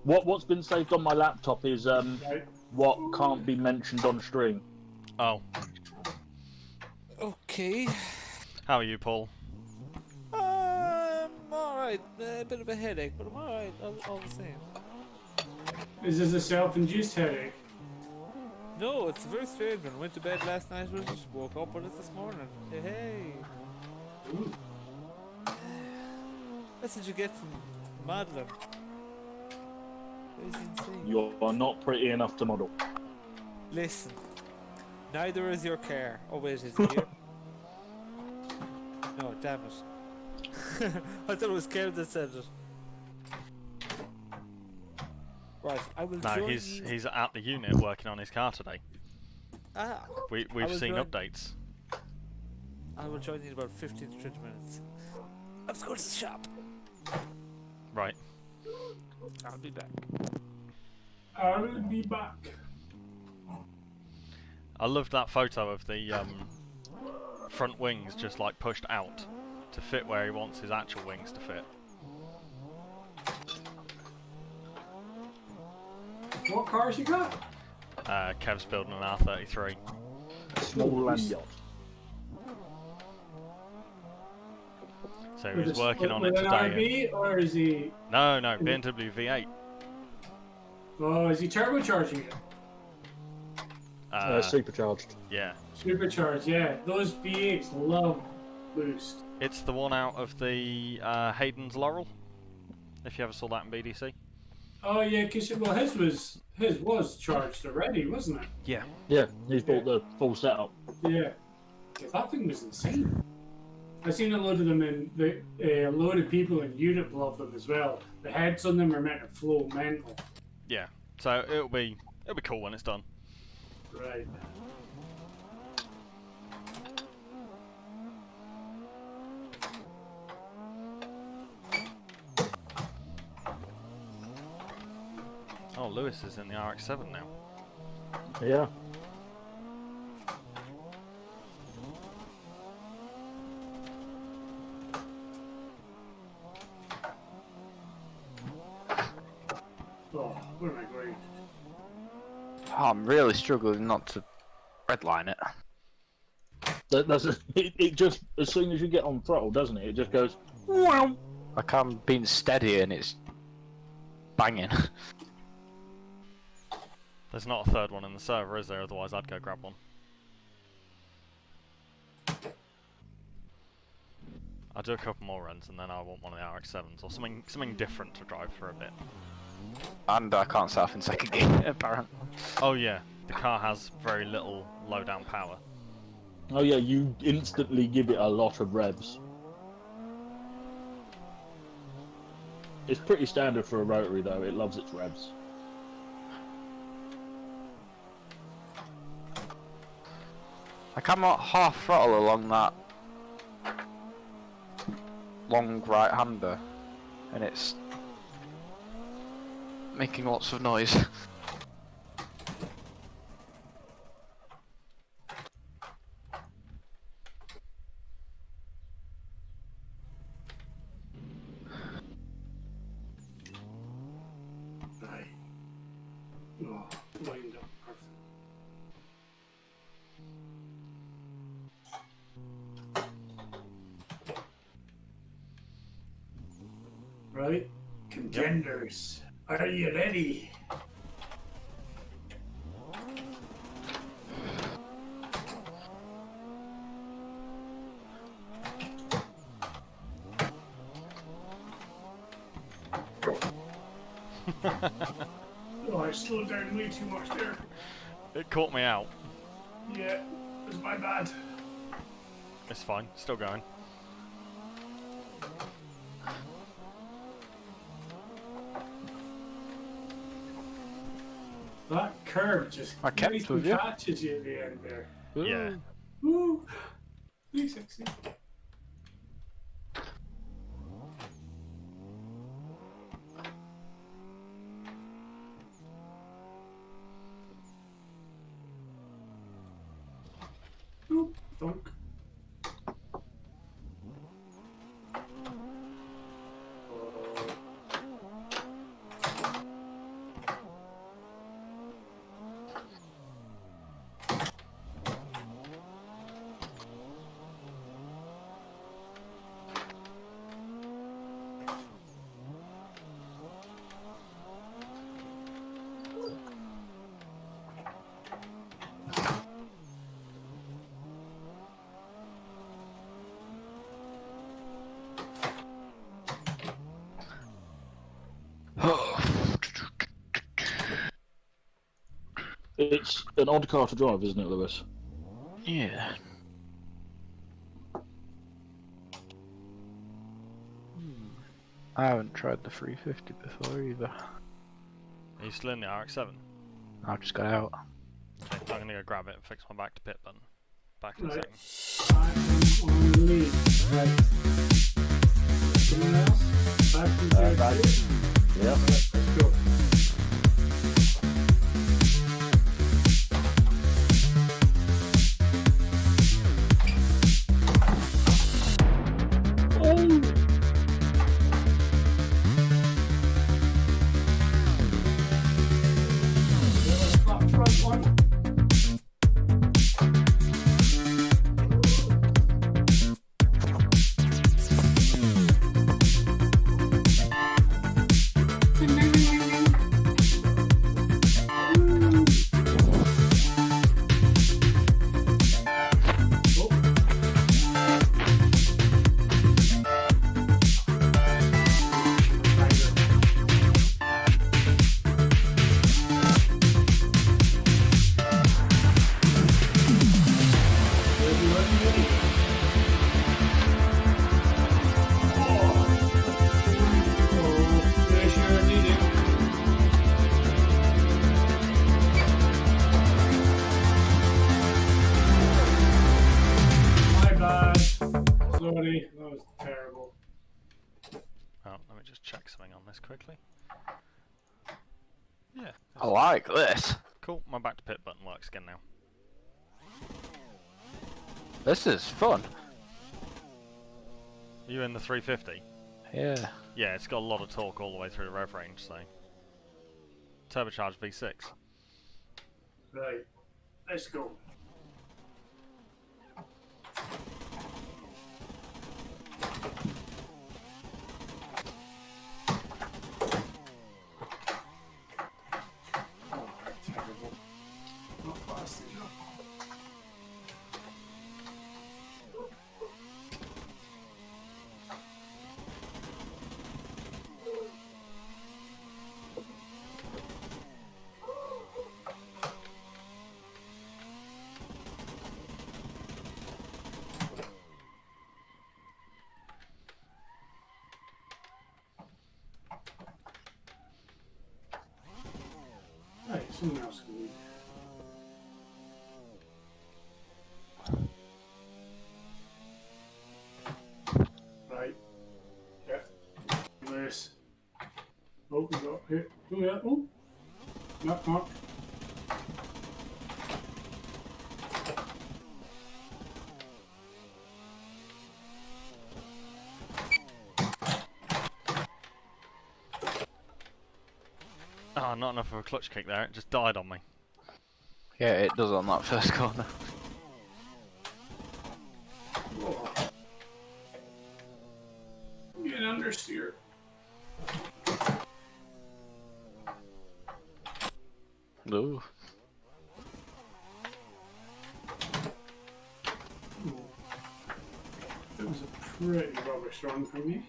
What's been saved on my laptop is Right. what can't be mentioned on stream. Oh, Okay. how are you, Paul? Alright. A bit of a headache, but I'm alright all the same. Is this a self-induced headache? No, it's a very strange one. Went to bed last night with it, woke up with it this morning. Hey. Ooh. That's what you get from Madeline. It's insane. You are not pretty enough to model. Listen. Neither is your car. Oh wait, is it here? No, damn it. I thought it was Kev that said it. Right, I will No, join he's you. he's at the unit working on his car today. Ah, We've will seen join- updates. I will join you in about 15 to 20 minutes. I have to go to the shop. Right. I'll be back. I'll be back. I love that photo of the front wings just like pushed out to fit where he wants his actual wings to fit. What cars you got? Kev's building an R33. Small land yacht. So he was working on it with an today. RB, or is he? No, BMW V8. Oh, is he turbocharging it? Supercharged. Yeah. Supercharged, yeah. Those V8s love boost. It's the one out of the Hayden's Laurel, if you ever saw that in BDC. Oh yeah, because his was charged already, wasn't it? Yeah. Yeah, he's bought the full setup. Yeah. That thing was insane. I've seen a load of them in a load of people in Europe love them as well. The heads on them are meant to flow mental. Yeah. So it'll be cool when it's done. Right. Oh, Lewis is in the RX-7 now. Yeah. Oh, where am I going? Oh, I'm really struggling not to redline it. It just, as soon as you get on throttle, doesn't it? It just goes, wow. Like I'm being steady and it's banging. There's not a third one in the server, is there? Otherwise I'd go grab one. I'll do a couple more runs and then I want one of the RX-7s or something different to drive for a bit. And I can't set off in second gear, apparently. Oh yeah, the car has very little low down power. Oh yeah, you instantly give it a lot of revs. It's pretty standard for a rotary though, it loves its revs. Like I'm at half throttle along that long right-hander, and it's making lots of noise. Right. Oh, lined up perfect. Right, contenders, are you ready? Oh, I slowed down way too much there. It caught me out. Yeah, it was my bad. It's fine, still going. That curve just I kept nice with and you. catches you at the end there. Yeah. Woo! 360. Oop, thunk. It's an odd car to drive, isn't it, Lewis? Yeah. I haven't tried the 350 before either. Are you still in the RX-7? I just got out. Okay, I'm gonna go grab it and fix my back to pit button. Back in a Right. second. I'm on the lead. Right. Someone else? Back to the Back. Yeah. Let's go. Front one. Sorry, that was terrible. Oh, let me just check something on this quickly. Yeah. I like this. Cool, my back to pit button works again now. This is fun. Are you in the 350? Yeah. Yeah, it's got a lot of torque all the way through the rev range, so... Turbocharged V6. Right, let's go. Terrible. Not fast enough. Right, someone else can lead. Right. Yeah. Lewis. Oh, we got hit. Oh, yeah. Oh. Knock, knock. Ah, not enough of a clutch kick there, it just died on me. Yeah, it does on that first corner. Oh. Get understeer. Ooh. That was a pretty rubbish run for me.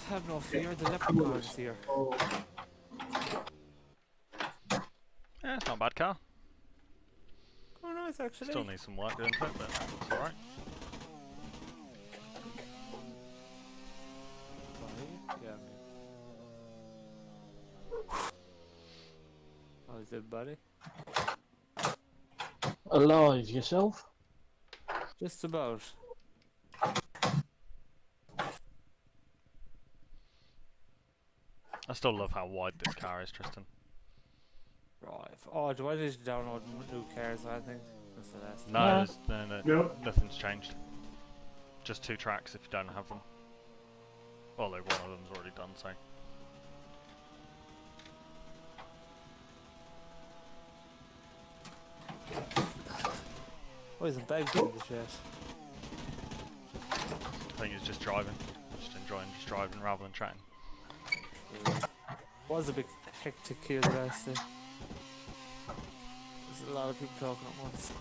Have no fear, the leprechaun is here. Oh, Yeah, Not a bad car. Oh, nice actually. Still needs some work doing to it, but it's alright. Yeah. How's it, buddy? Alive yourself? Just about. I still love how wide this car is, Tristan. Right. Oh, do I need to download new cars? I think that's the last. No, Nah. Nope. nothing's changed. Just 2 tracks if you don't have them. Although one of them's already done, so. Oh, isn't bag doing this yet? I think it's just driving. Just enjoying just driving rather than chatting. Was a bit hectic here the last day. There's a lot of people talking at once.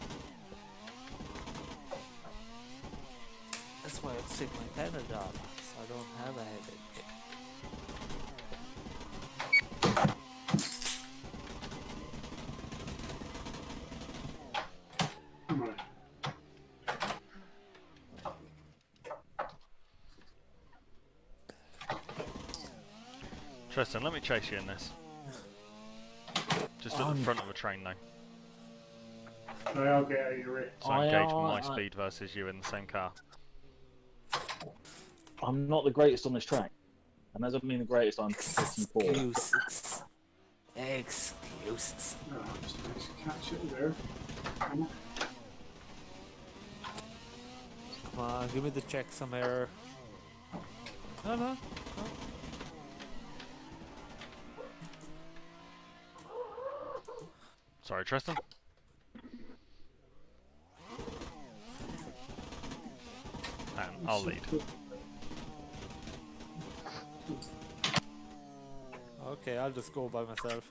That's why I take my Panadol, so I don't have a headache. Right. Tristan, let me chase you in this. Just at the front of a train though. Right, I'll get out of your way. So I'm gauging my speed versus you in the same car. I'm not the greatest on this track. And as I mean the greatest, I'm 54. Excuses. Excuses. Oh, just nice to catch it there. Come on, give me the checksum error. No. Sorry, Tristan. And I'll lead. Okay, I'll just go by myself.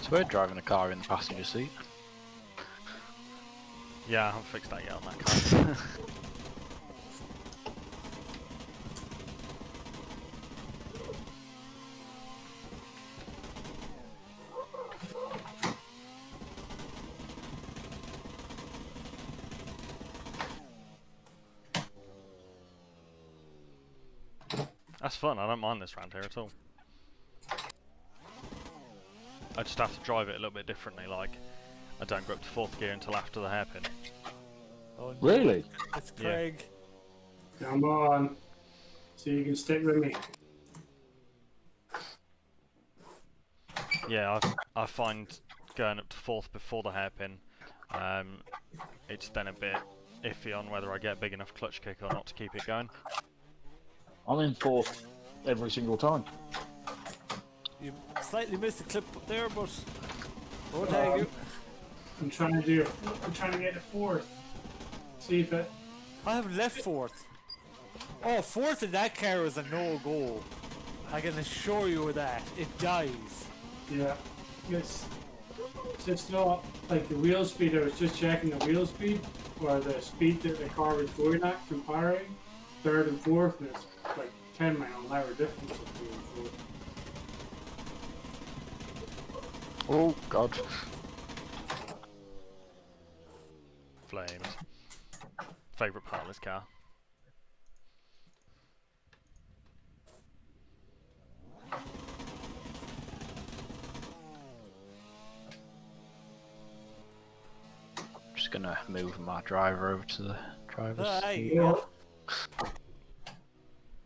So we're driving a car in the passenger seat. Yeah, I haven't fixed that yet on that car. That's fun, I don't mind this round here at all. I just have to drive it a little bit differently, like I don't go up to 4th gear until after the hairpin. Oh, no. Really? It's Craig. Come on. So you can stick with me. Yeah, I find going up to 4th before the hairpin, it's then a bit iffy on whether I get a big enough clutch kick or not to keep it going. I'm in 4th every single time. You slightly missed the clip up there, but oh, thank you. I'm trying to get to 4th. See if it. I haven't left 4th. Oh, 4th in that car is a no-go. I can assure you of that. It dies. Yeah. It's just not like the wheel speed. I was just checking the wheel speed or the speed that the car was going at comparing 3rd and 4th, and it's like 10 mile an hour difference between 4th. Oh god. Flames. Favourite part of this car. Just gonna move my driver over to the driver's There seat. you go. A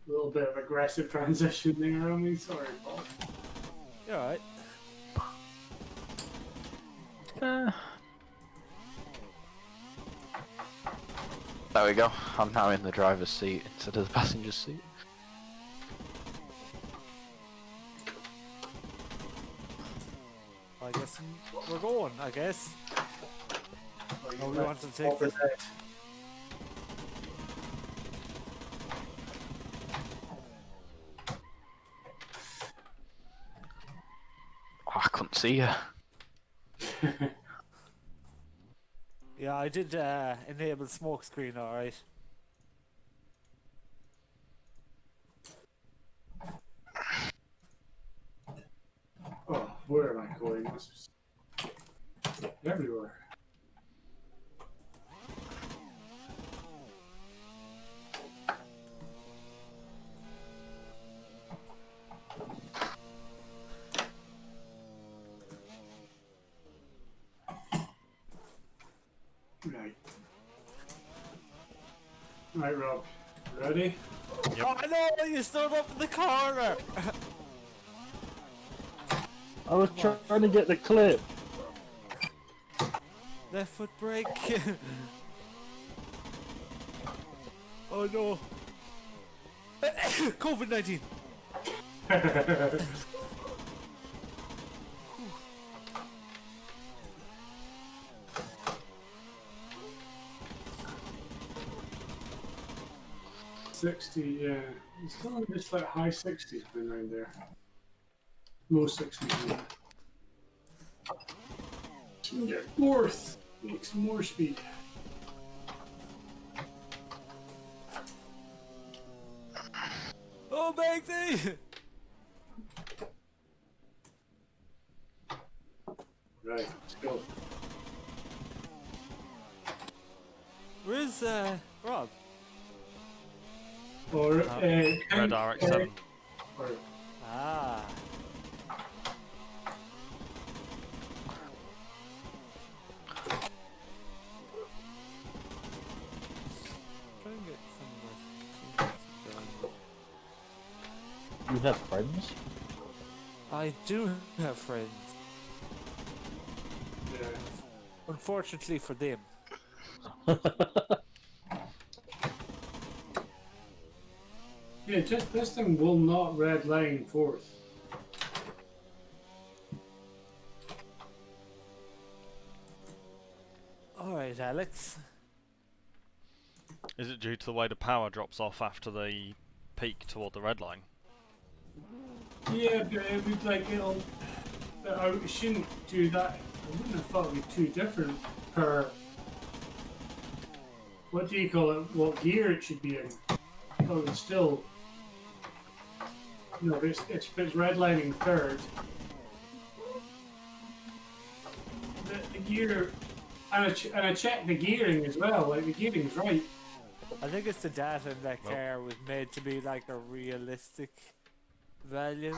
little bit of aggressive transition there on me. Sorry, Paul. You're alright. There we go. I'm now in the driver's seat instead of the passenger seat. I guess we're going, I guess. Oh, we want to take Over this. there. Oh, I couldn't see you. Yeah, I did enable smoke screen, alright. Oh, where am I going? This is everywhere. Right. Right, Rob. Ready? Yep. Oh no, you stood up in the corner! I was Come on. trying to get the clip. Left foot brake. Oh no. COVID-19. $60, yeah. It's still in just like high 60s been around there. Low 60s. Yeah. So we can get fourth. Make some more speed. Oh, Banksy! Right, let's go. Where's Rob? Or Red RX-7. Or Ah. Try and get some more. You have friends? I do have friends. yeah. Unfortunately for them. Yeah, just this thing will not red line fourth. Alright, Alex. Is it due to the way the power drops off after the peak toward the red line? Yeah, but it would like it'll. I shouldn't do that. I wouldn't have thought it'd be too different per. What do you call it? What gear it should be in? Oh, it's still. No, it's redlining third. The gear, and I checked the gearing as well. Like the gearing's right. I think it's the data in that Well. car was made to be like a realistic value.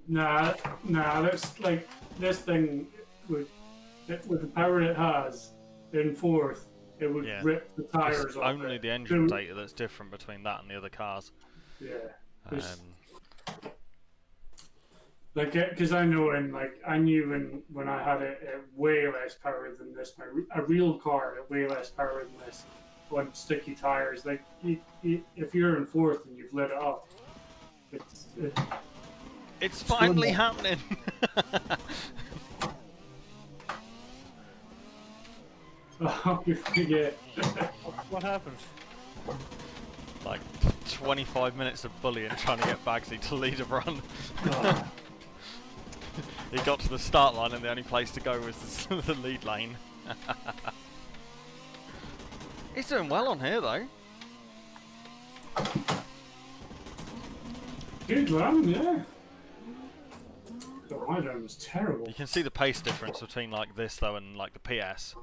Nah, that's like this thing with the power it has in fourth, it would Yeah. rip the tires It's off. only it. the engine So- data that's different between that and the other cars. Yeah. Um, Like, because I know I knew when I had it at way less power than this, a real car at way less power than this, on sticky tires. Like, if you're in fourth and you've lit it up, it's finally happening! yeah. What happened? Like 25 minutes of bullying trying to get Bagsy to lead a run. He got to the start line and the only place to go was the lead lane. He's doing well on here though. Good run, yeah. The ride run was terrible. You can see the pace difference between like this though and like the PS.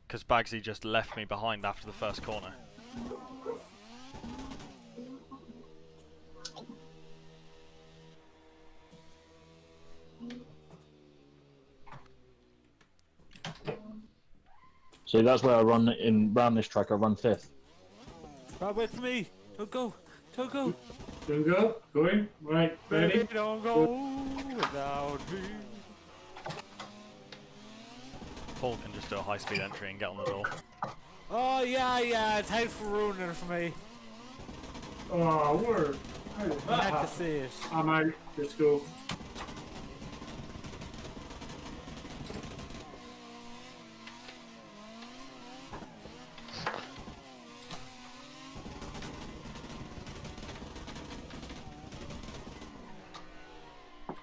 Because Bagsy just left me behind after the first corner. See, that's where I run round this track. I run fifth. Rob, wait for me. Don't go. Don't go. Don't go. Going. Right. Ready. Baby, don't go without me. Paul can just do a high speed entry and get on the door. Oh yeah. Thanks for ruining it for me. Oh, word. How did I that had to happen? see it. I'm out. Let's go.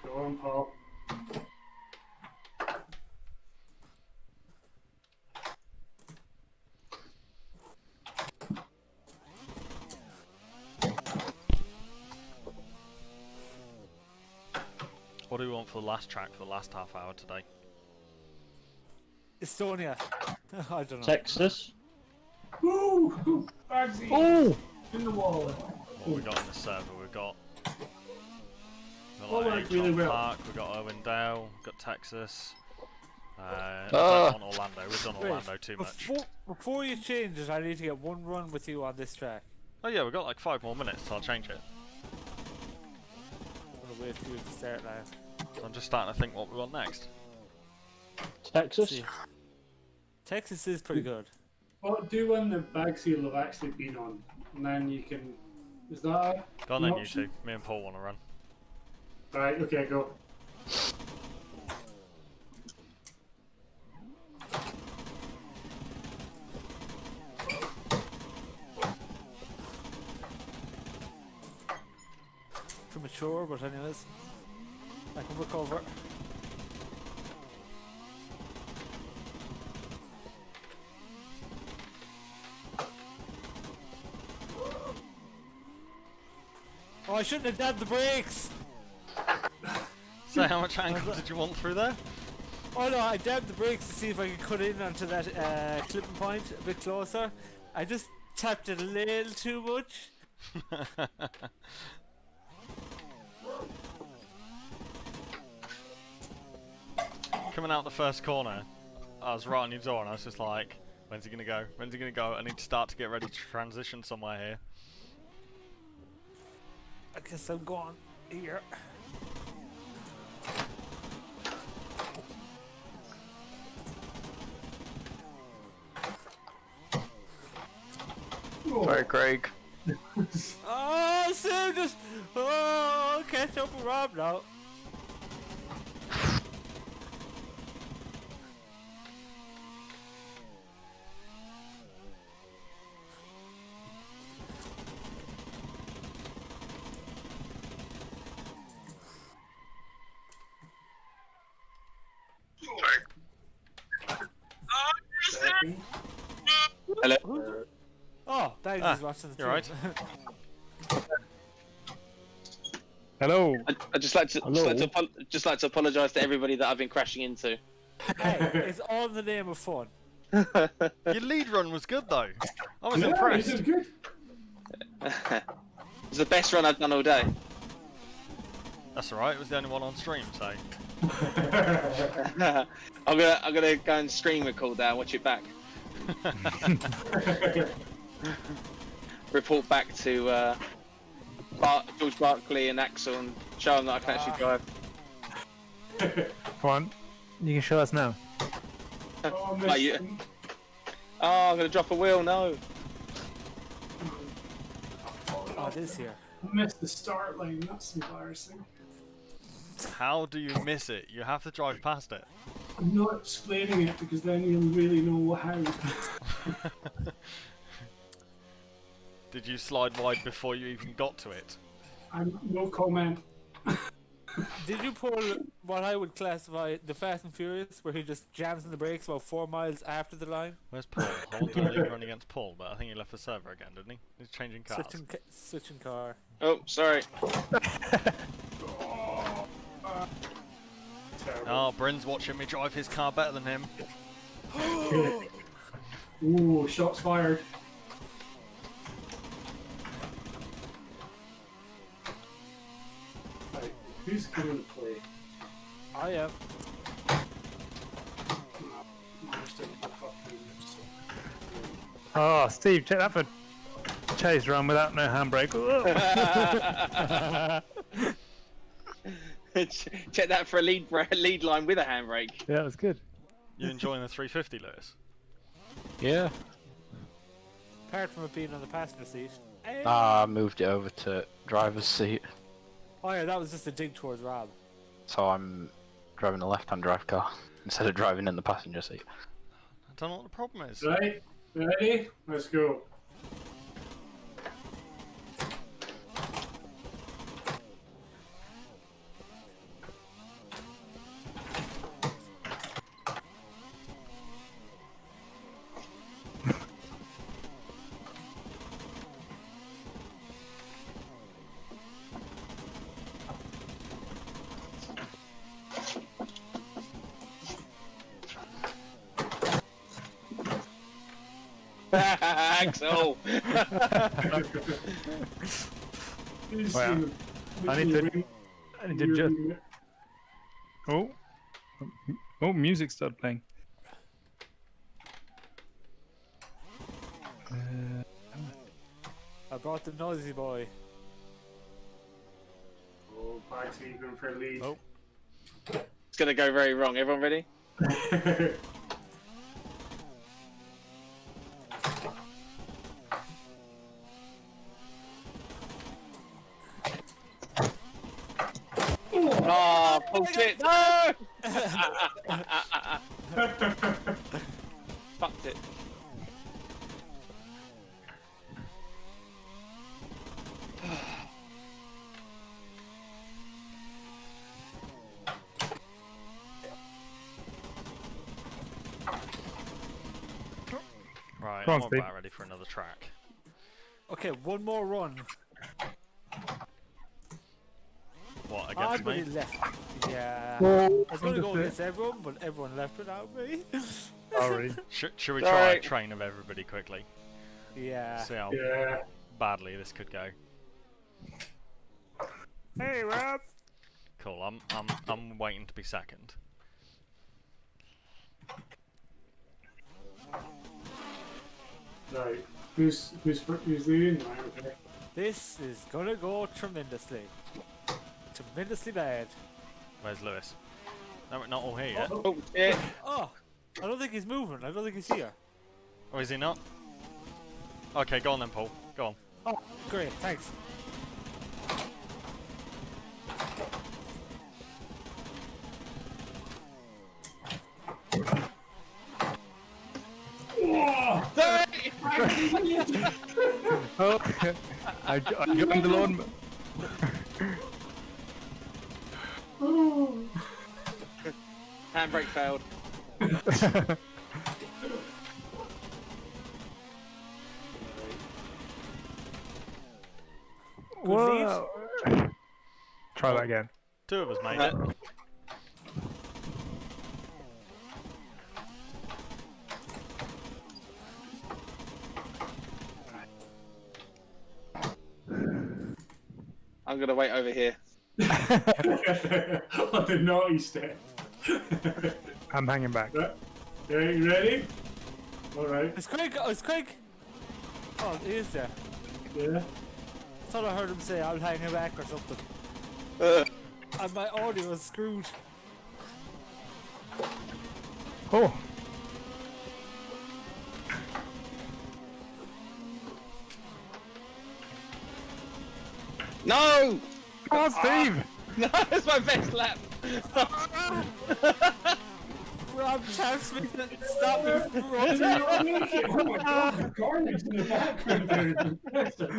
Go on, Paul. the last track for the last half hour today? Estonia. I don't know. Texas. Woo! Bagsy! Oh! In the wall. What we got in the server? We've got Oh, like really well. Park, we've got Owendale, we've got Texas. I Ah. don't want Orlando. We've done Orlando too much. Before you change it, I need to get one run with you on this track. Oh yeah, we've got like 5 more minutes, so I'll change it. I'm gonna wait for you to start now. So I'm just starting to think what we want next. Texas. See. Texas is pretty good. Well, do one that Bagsy will have actually been on, and then you can. Is that Go on an then, you option? two. Me and Paul want to run. Right, okay, go. Premature, but anyways. I can recover. Oh, I shouldn't have dabbed the brakes! So how much angle did you want through there? Oh no, I dabbed the brakes to see if I could cut in onto that clipping point a bit closer. I just tapped it a little too much. Coming out the first corner, I was right on your door and I was just like, when's he gonna go? When's he gonna go? I need to start to get ready to transition somewhere here. I guess I'm going here. Sorry, Craig. Oh, Sam just. Oh, catch up with Rob now. Hello. Oh, Dave is watching the you're right. Hello. I'd just like to apologise to everybody that I've been crashing into. Hey, it's all in the name of fun. Your lead run was good though. I was Yeah, impressed. you did good. It's the best run I've done all day. That's alright, it was the only one on stream, so. I'm gonna go and screen record that and watch it back. Report back to George Barkley and Axel and show them that I can actually drive. Come on. You can show us now. Oh, Oh, yeah. Oh, I'm gonna drop a wheel. No. Oh, it is here. I missed the start line, that's embarrassing. How do you miss it? You have to drive past it. I'm not explaining it because then you'll really know how. Did you slide wide before you even got to it? I'm no comment. Did you pull what I would classify the Fast and Furious, where he just jams in the brakes about 4 miles after the line? Where's Paul? I want to leave run against Paul, but I think he left the server again, didn't he? He's changing cars. Switching car. Oh, sorry. Terrible. Oh, Bryn's watching me drive his car better than him. Ooh, shots fired. Right, who's coming to play? I am. Oh, Steve, check that for chase run without no handbrake. Check that for a lead line with a handbrake. Yeah, that was good. You enjoying the 350, Lewis? Yeah. Apart from it being on the passenger seat. Hey. I moved it over to driver's seat, Oh yeah, that was just a dig towards Rob. so I'm driving a left-hand drive car instead of driving in the passenger seat. I don't know what the problem is. Right, ready? Let's go. Axel! Well, I need to just. Oh. Oh, music started playing. I brought the noisy boy. Oh, Bag's even for a lead. Oh. It's gonna go very wrong. Everyone ready? Oh, bullshit! No! Fucked it. Right, Go on, I'm Steve. about ready for another track. Okay, one more run. What, against me? Everybody left. Yeah. Oh, I was gonna go against everyone, but everyone left without me. Sorry. Should we Sorry. try a train of everybody quickly? Yeah. See how Yeah. badly this could go. Hey, Rob. Cool, I'm waiting to be second. Right. Who's leading? Right, okay. This is gonna go tremendously. Tremendously bad. Where's Lewis? No, we're not all here yet. Oh, shit. Oh, I don't think he's moving. I don't think he's here. Oh, is he not? Okay, go on then, Paul. Go on. Oh, great. Thanks. Oh, I joined the lawn. Handbrake failed. Whoa. Try that again. Two of us made it. I'm gonna wait over here. On the naughty step. I'm hanging back. Yeah, you ready? Alright. It's Craig. Oh, it's Craig. Oh, he is there. Yeah. I thought I heard him say I'll hang him back or something. Ugh. And my audio is screwed. Oh. No! Oh, Steve! No, that's my best lap. Rob taps me to stop me from running. Oh my god, the garbage in the background there is impressive.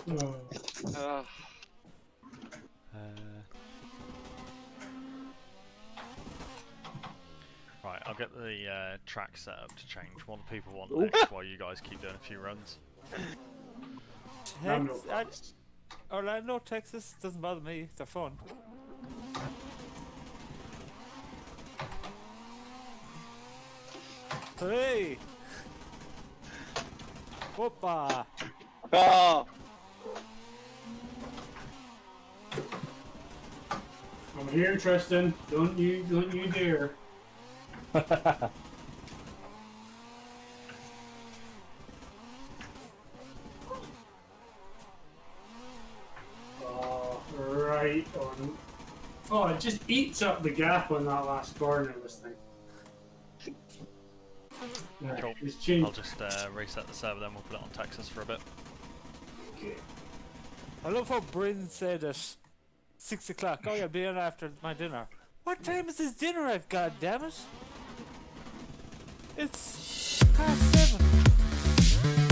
Oh. Right, I'll get the track set up to change. What do people want next while you guys keep doing a few runs? Orlando, Texas doesn't bother me. They're fun. Hey! Whoopa! Oh. I'm here, Tristan. Don't you dare. Oh, right on. Oh, it just eats up the gap on that last corner, this thing. Right, Cool. it's changed. I'll just reset the server, then we'll put it on Texas for a bit. Okay. I love how Bryn said at 6 o'clock. Oh, yeah, be on after my dinner. What time is this dinner I've got, damn it? It's past 7.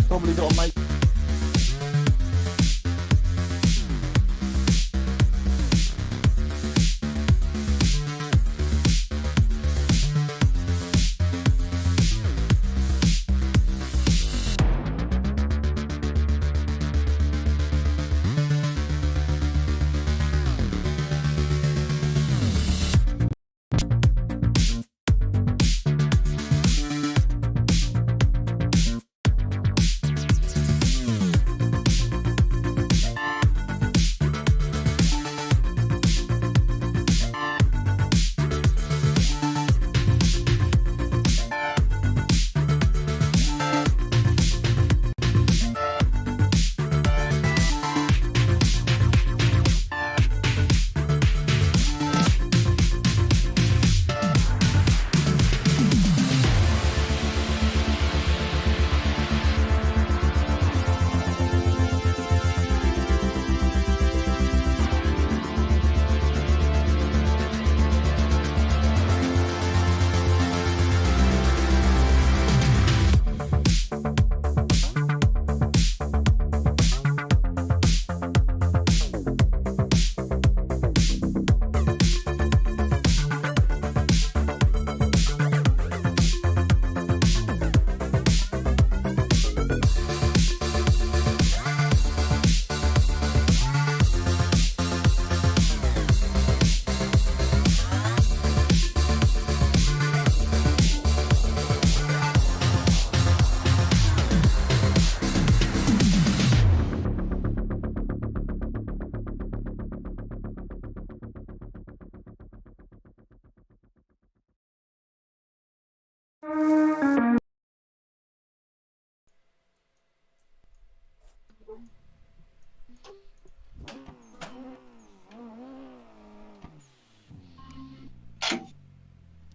Probably got to make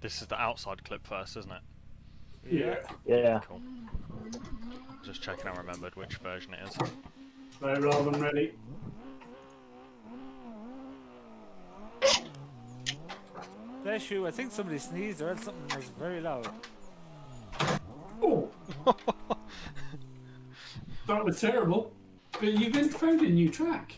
This is the outside clip first, isn't it? Yeah. Yeah. Cool. Just checking I remembered which version it is. Right, Rob, I'm ready. Bless you, I think somebody sneezed or else something was very loud. Oh, that was terrible. But you've been found a new track.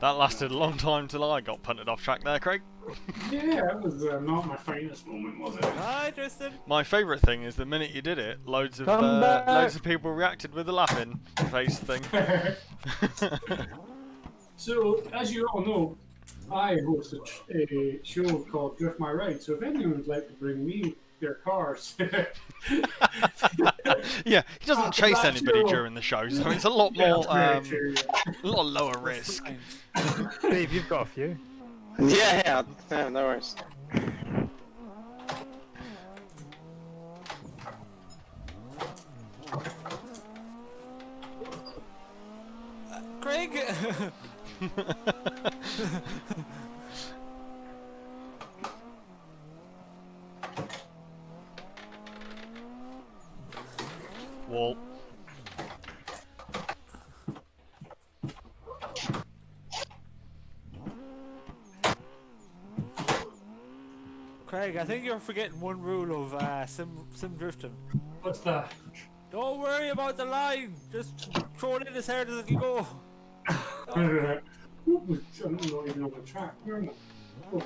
That lasted a long time till I got punted off track there, Craig. Yeah, that was not my finest moment, was it? Hi, Tristan. My favourite thing is the minute you did it, loads of people reacted with the laughing face thing. So, as you all know, I host a show called Drift My Ride. So, if anyone would like to bring me their cars, Yeah, he doesn't chase That's anybody true. during the show, so it's a lot more, very true, a lot lower risk. Steve, you've got a few. Yeah, no worries. Craig! Wall. Craig, I think you're forgetting one rule of sim drifting. what's that? Don't worry about the line. Just throw it in as hard as it can go. I'm not even on the track. Where am I? Oh,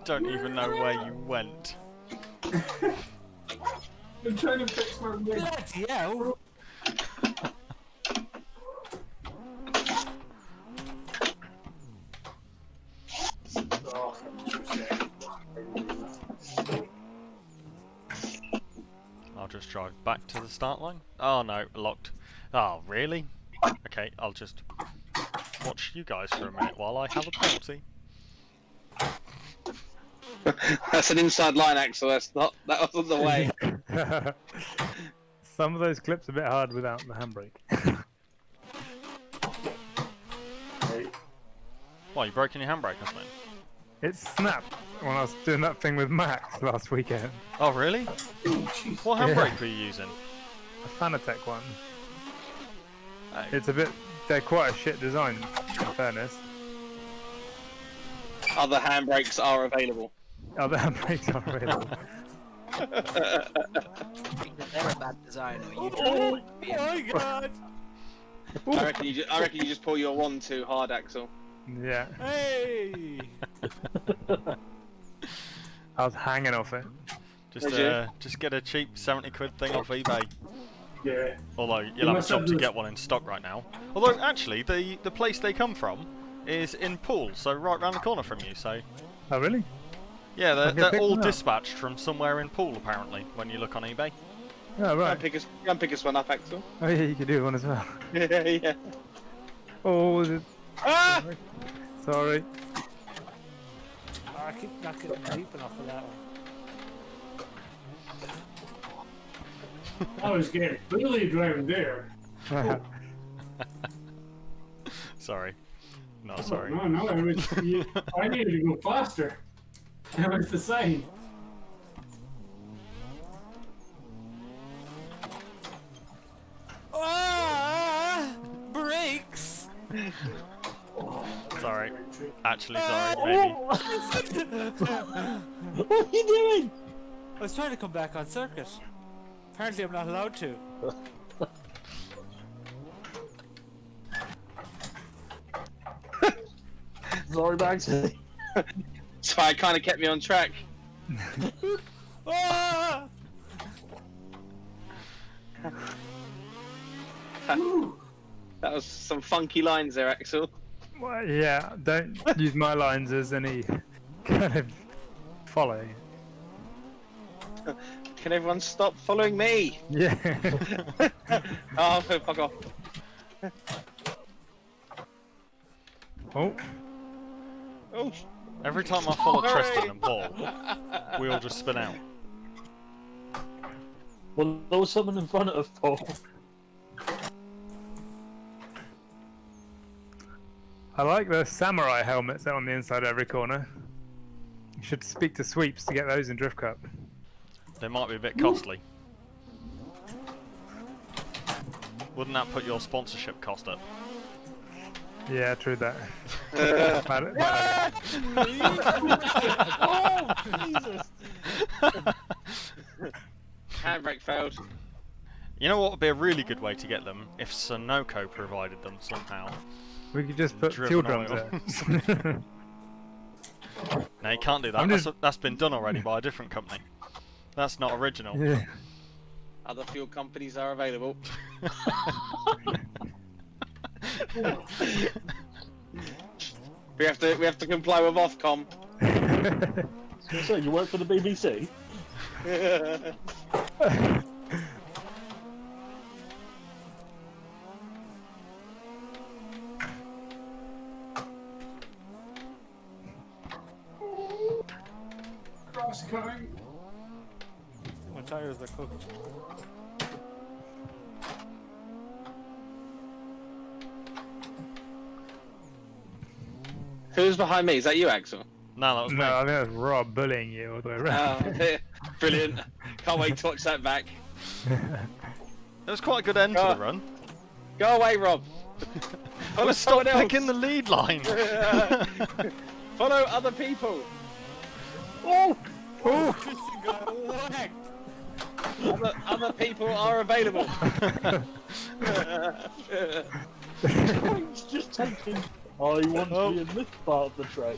Don't even know where you went. I'm trying to fix my rig. Bloody hell! Oh, I'm so sad. I'll just drive back to the start line. Oh no, locked. Oh, really? Okay, I'll just watch you guys for a minute while I have a penalty. That's an inside line, Axel. That wasn't the way. Some of those clips are a bit hard without the handbrake. Why, you broken your handbrake or something? It snapped when I was doing that thing with Max last weekend. Oh, really? What Yeah. handbrake were you using? A Fanatec one. Oh. It's a bit... They're quite a shit design, in fairness. Other handbrakes are available. Other handbrakes are available. They're a bad design, or you Oh my god! I reckon you just pull your one too hard, Axel. Yeah. Hey! I was hanging off it. Just get a cheap 70 quid thing off eBay. Yeah. Although You you'll have a must have job to those- get one in stock right now. Although actually, the place they come from is in Poole, so right round the corner from you. So Oh, really? yeah, I can they're pick all them up. dispatched from somewhere in Poole apparently. When you look on eBay. Oh, Go right. and pick us one up, Axel. Oh, yeah, you could do one as well. Yeah. Oh, Ah! sorry. Oh, I keep not getting deep enough for that one. I was getting bullied around there. Sorry. No, sorry. No, I needed to go faster. That was the sign. Ah! Brakes! Sorry. Actually, sorry. Maybe. What are you doing? I was trying to come back on circuit. Apparently I'm not allowed to. Sorry, Max. So it kind of kept me on track. Ah! That was some funky lines there, Axel. Well, yeah, don't use my lines as any kind of following. Can everyone stop following me? Yeah. Oh, fuck off. Oh, Oh, Every time I follow Sorry. Tristan and Paul, we all just spin out. Well, there was someone in front of Paul. I like the samurai helmets that are on the inside of every corner. You should speak to Sweeps to get those in Drift Cup. They might be a bit costly. Wouldn't that put your sponsorship cost up? Yeah, true that. Oh, Jesus! Handbrake failed. You know what would be a really good way to get them? If Sunoco provided them somehow. We could just put Driven fuel drums oil. there. No, you can't do that. I'm just- That's been done already by a different company. That's not original. Yeah. Other fuel companies are available. we have to comply with Ofcom. So you work for the BBC? Cross cutting. My tires are cooked. Who's behind me? Is that you, Axel? No, that was No, me. I think that's Rob bullying you all the way around. Brilliant. Can't wait to watch that back. It was quite a good end to the run. Go away, Rob. Follow Let's stop someone else. picking the lead line. Follow other people. Oh! Christian got whacked. Other people are available. It's just taking. I want to be in this part of the train.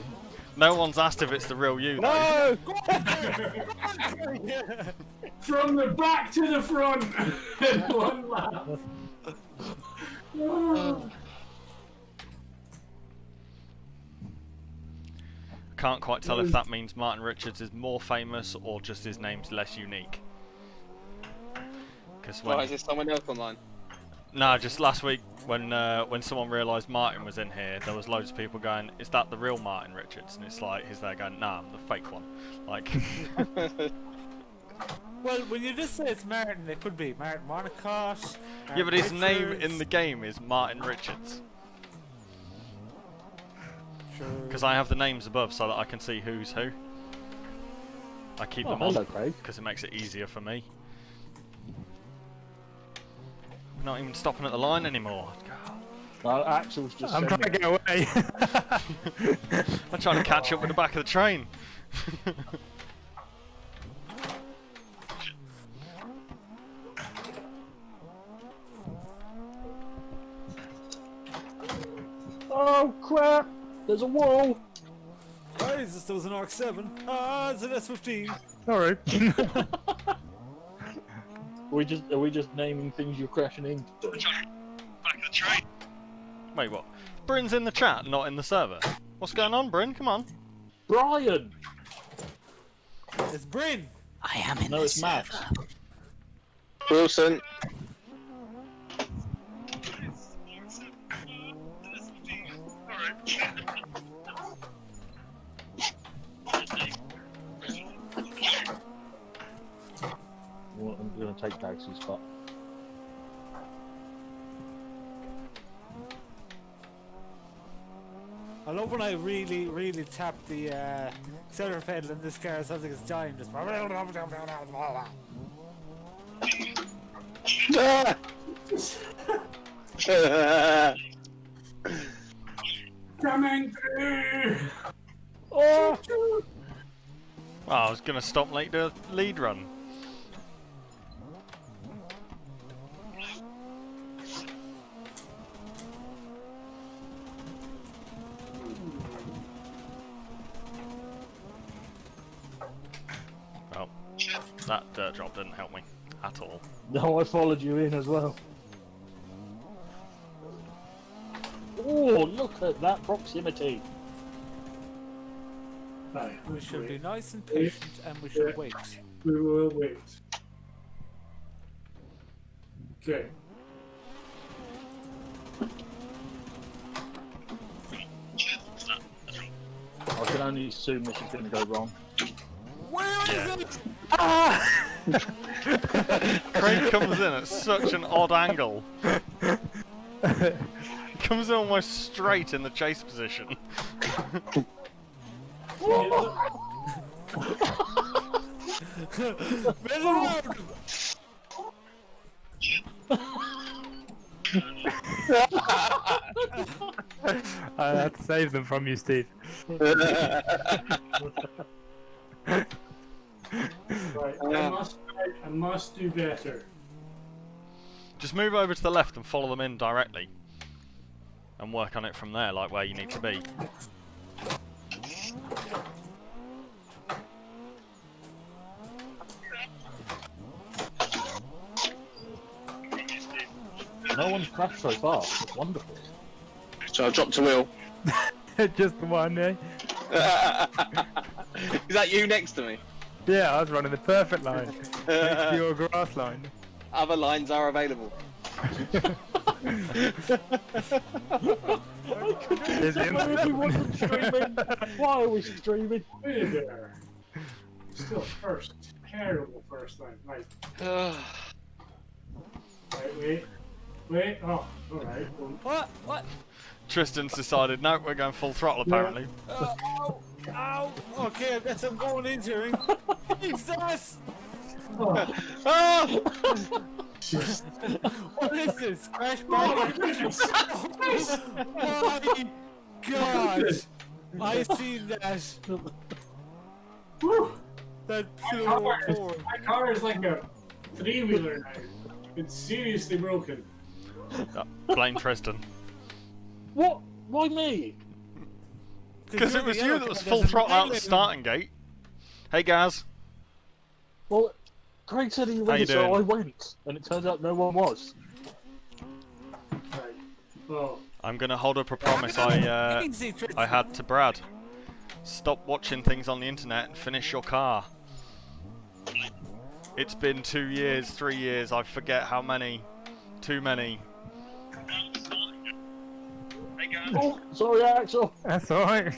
No one's asked if it's the real you. though. No! From the back to the front. In one lap. Can't quite tell if that means Martin Richards is more famous or just his name's less unique. Because Why is there someone else online? no, just last week when someone realised Martin was in here, there was loads of people going, "Is that the real Martin Richards?" And it's like he's there going, "Nah, I'm the fake one." Like, Well, when you just say it's Martin, it could be Martin Monacott. yeah, but his name in the game is Martin Richards. Because I have the names above so that I can see who's who. I keep them hello, on Craig. because it makes it easier for me. Not even stopping at the line anymore. Axel's just. I'm trying to get away. I'm trying to catch up with the back of the train. Oh crap! There's a wall. Why is this? There was an Arc 7. Ah, it's an S15. Sorry. Are we just naming things you're crashing into? Wait, what? Bryn's in the chat, not in the server. What's going on, Bryn? Come on. Brian. It's Bryn. I am in No, this it's Matt. server. Wilson. Well, I'm going to take Dagsy's spot. I love when I really tap the accelerator pedal in this car. It sounds like it's dying. Just. Coming through. Oh! Well, I was going to stop late the lead run. Well, that dirt drop didn't help me at all. No, I followed you in as well. Oh, look at that proximity. Aye, We should be wait. nice and patient, and we should wait. We will wait. Okay. I can only assume this is going to go wrong. Yeah. Craig comes in at such an odd angle. comes in almost straight in the chase position. I had to save them from you, Steve. Right, I must do better. Just move over to the left and follow them in directly. And work on it from there, like where you need to be. No one's crashed so far. It's wonderful. So I dropped a wheel. Just the one, eh? Is that you next to me? Yeah, I was running the perfect line. Next to your grass line. Other lines are available. Is it? Everyone's streaming. Why are we streaming? Hey there. Still first. Terrible first line. Right. Right, wait. Oh, alright. What? Tristan's decided, no, we're going full throttle apparently. Ow! Ow! Okay, I guess I'm going into it. Jesus! Oh, What is this? Crash bag? Oh my god! I seen that. whew. That My car is like a three-wheeler now. It's seriously broken. Blame Tristan. What? Why me? Because it was you that was full throttle out the starting gate. Hey guys. Well, Craig said he you went, so doing? I went, and it turns out no one was. Right. Oh. I'm going to hold up a promise I had to Brad. Stop watching things on the internet and finish your car. It's been 2 years, 3 years, I forget how many. Too many. Oh, sorry, Axel. That's alright.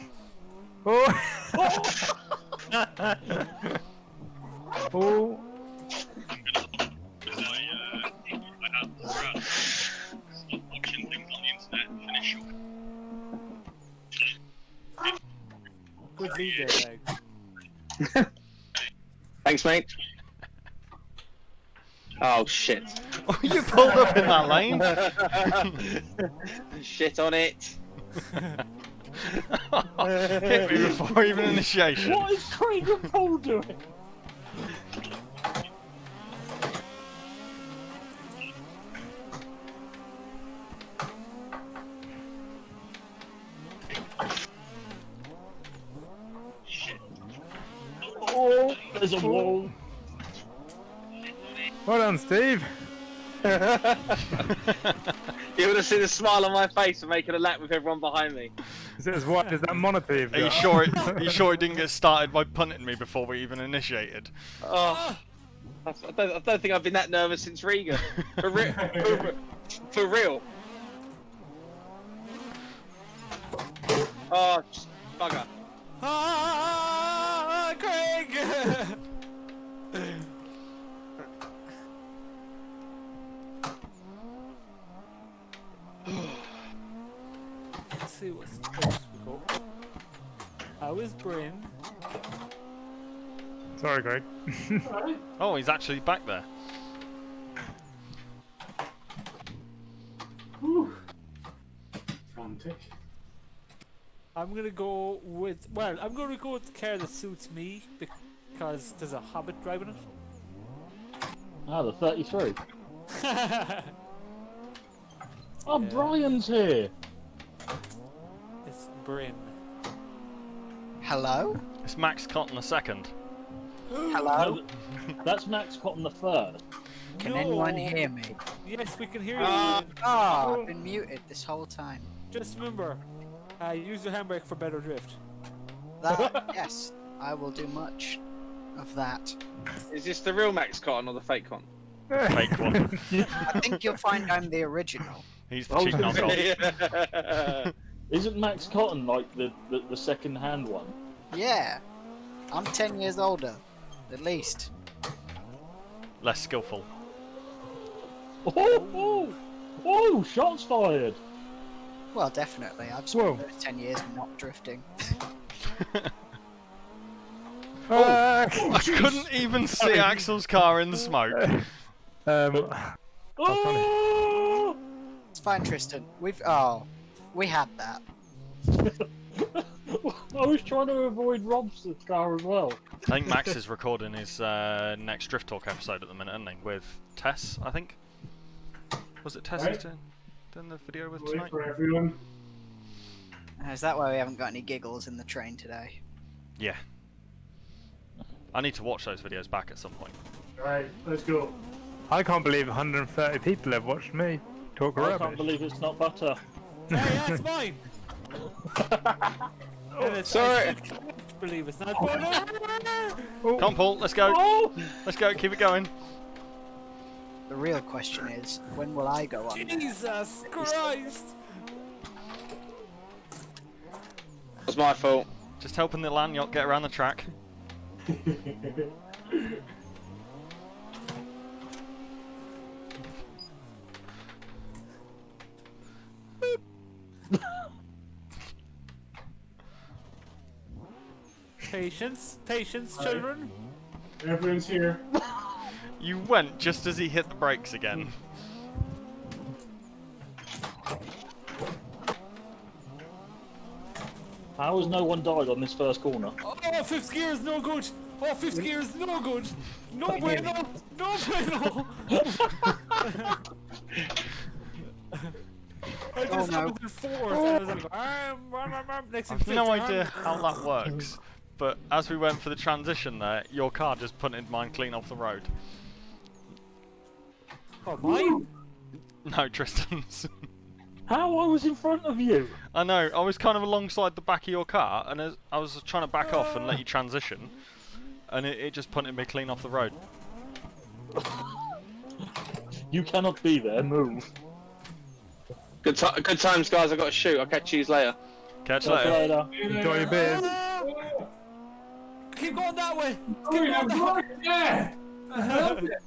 Oh! Oh! Good lead there, Meg. Thanks, mate. Oh shit. Oh, you pulled up in that lane? Shit on it. Hit me before even initiation. What is Craig and Paul doing? Oh, there's a wall. Well done, Steve. You would have seen the smile on my face for making a lap with everyone behind me. Is it as wide as that monitor you've Are you got? sure are you sure it didn't get started by punting me before we even initiated? Oh, I don't think I've been that nervous since Riga. For real. For real. Oh, bugger. Ah, Craig! Let's see what's next we go. How is Bryn? Sorry, Greg. Alright. Oh, he's actually back there. Whew. Frantic. I'm gonna go with, well, I'm gonna go with the car that suits me because there's a Hobbit driving it. Ah, the 33. Oh, Yeah. Brian's here. It's Bryn. Hello? It's Max Cotton the second. Hello? No, that's Max Cotton the third. Can No. anyone hear me? Yes, we can hear you. Oh, I've been muted this whole time. Just remember, use your handbrake for better drift. That, yes, I will do much of that. Is this the real Max Cotton or the fake Cotton? Fake one. I think you'll find I'm the original. He's the Oh, cheap yeah. knockoff. Isn't Max Cotton like the second-hand one? Yeah, I'm 10 years older, at least. Less skillful. Oh, shots fired! Well, definitely. I've Whoa. spent those 10 years not drifting. Ah! I couldn't even see Axel's car in the smoke. Oh! It's fine, Tristan. We had that. I was trying to avoid Rob's car as well. I think Max is recording his next Drift Talk episode at the minute, isn't he? With Tess, I think. Was it Tess he's doing the video with Wait tonight? for everyone. Is that why we haven't got any giggles in the train today? Yeah. I need to watch those videos back at some point. Right, let's go. I can't believe 130 people have watched me talk I rubbish. can't believe it's not butter. Hey, that's mine! Sorry. I can't believe it's not butter! Come on, Paul, let's go. Oh! Let's go, keep it going. The real question is, when will I go on? Jesus Christ! That's my fault. Just helping the Lanyard get around the track. Patience, patience, children. Everyone's here. You went just as he hit the brakes again. How has no one died on this first corner? Oh, fifth gear is no good. Oh, fifth gear is no good. No bueno. No bueno. I just no. happened in fourth. I was like, next in I've fifth. no idea how that works, but as we went for the transition there, your car just punted mine clean off the road. Oh, mine? No, Tristan's. How I was in front of you? I know, I was kind of alongside the back of your car, and as I was trying to back off and let you transition, and it just punted me clean off the road. You cannot be there, move. Good times, guys. I got to shoot. I'll catch you later. Catch you Talk later. later. Enjoy your beers. Keep going that way. Oh, Keep yeah, going that way. yeah. I helped it.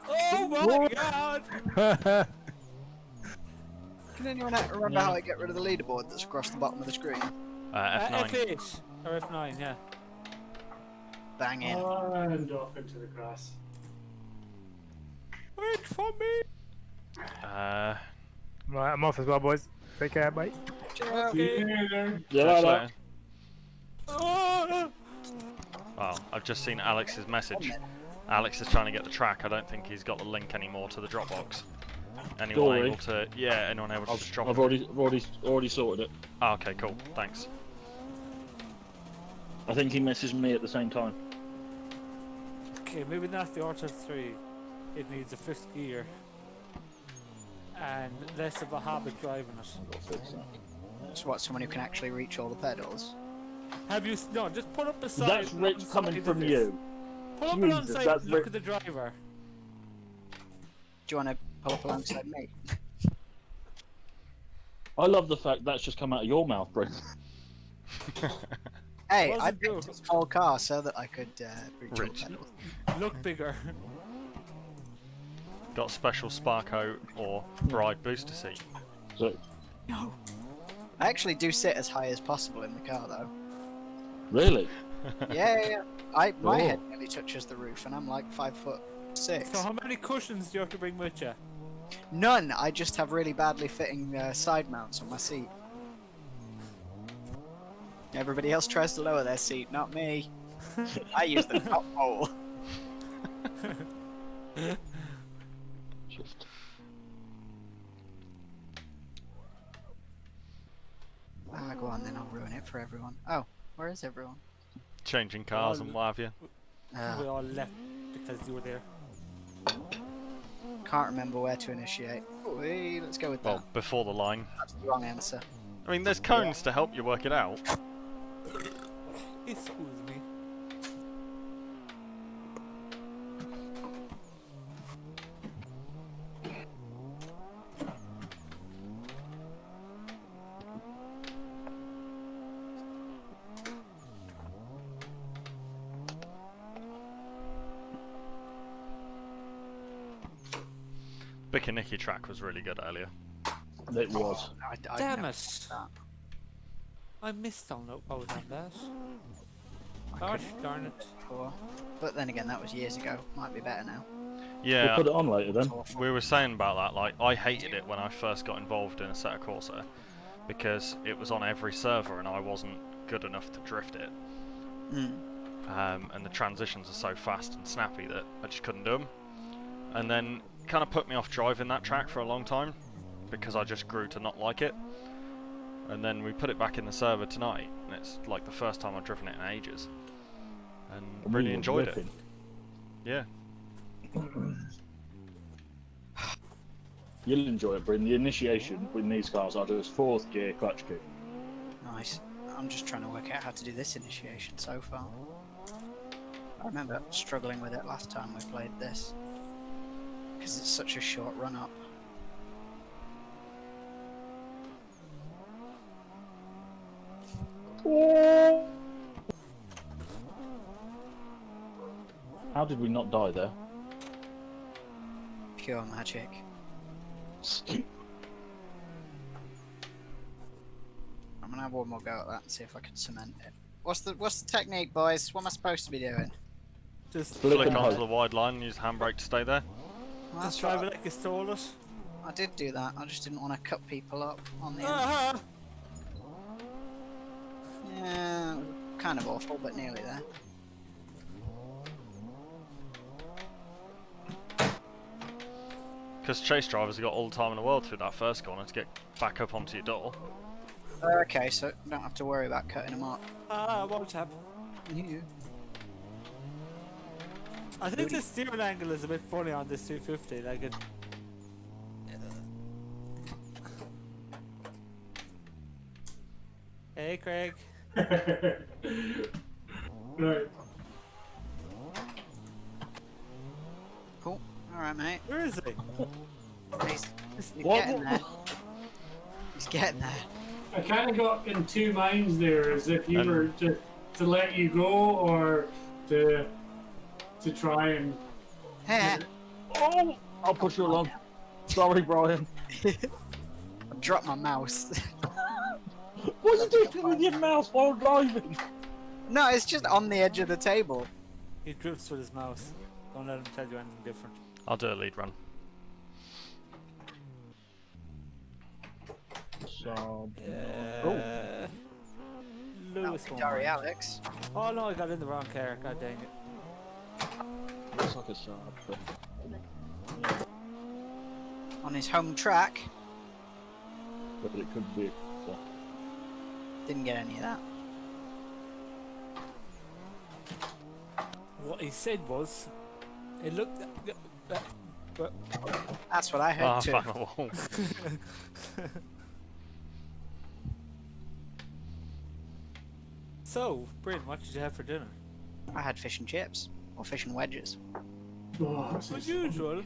Oh my god. Can anyone remember how I get rid of the leaderboard that's across the bottom of the screen? F9. F8 or F9, yeah. Bang in. And off into the grass. Wait for me. Uh, Right, I'm off as well, boys. Take care, mate. See you later. Yeah, catch you later. later. Oh. Wow, I've just seen Alex's message. Alex is trying to get the track. I don't think he's got the link anymore to the Dropbox. Anyone Sorry. able to? Yeah, anyone able to just drop I've it? already sorted it. Oh, okay, cool. Thanks. I think he messaged me at the same time. Okay, maybe not the Orta 3. It needs a fifth gear. And less of a habit driving it. So what, someone who can actually reach all the pedals? Have you... No, just put up beside... That's Rich alongside coming of from this. you. Pull up Jesus, alongside, that's look Rich. at the driver. Do you want to pull up alongside me? I love the fact that's just come out of your mouth, Bruce. Hey, What does I it do? picked a small car so that I could reach all the Rich. pedals. Look bigger. Got a special Sparko or Bride booster seat. So, No. I actually do sit as high as possible in the car, though. really? Yeah. My Oh. head nearly touches the roof, and I'm like 5'6". So how many cushions do you have to bring with you? None. I just have really badly fitting side mounts on my seat. Everybody else tries to lower their seat, not me. I use the top pole. Just... Ah, go on then. I'll ruin it for everyone. Oh, where is everyone? Changing cars and what have you. Ah, We all left because you were there. can't remember where to initiate. Oh, hey, let's go with that. Well, before the line. That's the wrong answer. I mean, there's cones to help you work it out. Excuse me. Bikaniki track was really good earlier. It was. I Damn never it! did that. I missed on that. Oh, on that. I Gosh, couldn't darn do it. before. But then again, that was years ago. Might be better now. We'll Yeah, put it on later then. It's awful. we were saying about that. Like, I hated it when I first got involved in Assetto Corsa because it was on every server and I wasn't good enough to drift it. Mm. And the transitions are so fast and snappy that I just couldn't do them. And then kind of put me off driving that track for a long time because I just grew to not like it. And then we put it back in the server tonight, and it's like the first time I've driven it in ages, and And really we were enjoyed it. ripping. Yeah. You'll enjoy it, Bryn. The initiation with these cars are just fourth gear clutch kick. Nice. I'm just trying to work out how to do this initiation so far. I remember struggling with it last time we played this. Because it's such a short run up. How did we not die there? Pure magic. I'm gonna have one more go at that and see if I can cement it. What's the technique, boys? What am I supposed to be doing? Just Flick Flick and onto hope. the wide line and use handbrake to stay there. Well, just that's drive what it like you stole it. I did do that. I just didn't want to cut people up on the end. Ah! Yeah, kind of awful, but nearly there. Because chase drivers have got all the time in the world through that first corner to get back up onto your door. Okay, so don't have to worry about cutting them up. Ah, won't tap. You. I think the steering angle is a bit funny on this 250. Like it. Hey, Craig. Right. Cool. Alright, mate. Where is he? He's What? getting there. He's getting there. I kind of got in two minds there, as if you And- were to let you go or to try and. Hey, Oh! I'll push you along. Sorry, Brian. I dropped my mouse. What are you doing with your mouse while driving? No, it's just on the edge of the table. He drifts with his mouse. Don't let him tell you anything different. I'll do a lead run. So, Yeah. Lewis won't Sorry, mind. Alex. Oh no, I got in the wrong car. God dang it. looks like a Saab, but On his home track. it could be. Didn't get any of that. What he said was, it looked. That's what I heard Ah, I too. found the wall. So, Bryn, what did you have for dinner? I had fish and chips. Or fish and wedges. Oh, this As is- usual,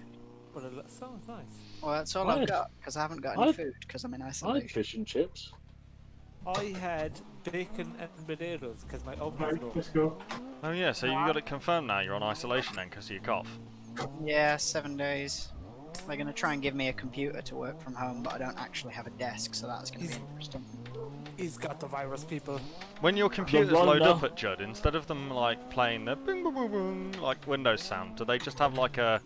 but it sounds nice. Well, that's all I I've had- got, because I haven't got any I- food, because I'm in I had isolation. fish and chips. I had bacon and potatoes because my oven was Right, broke. let's go. Oh yeah, so you got it confirmed now. You're on isolation then because of your cough. Yeah, 7 days. They're going to try and give me a computer to work from home, but I don't actually have a desk, so that's going to be interesting. He's got the virus, people. When your computers right load now. up at Judd, instead of them like playing the boom boom boom boom like Windows sound, do they just have like an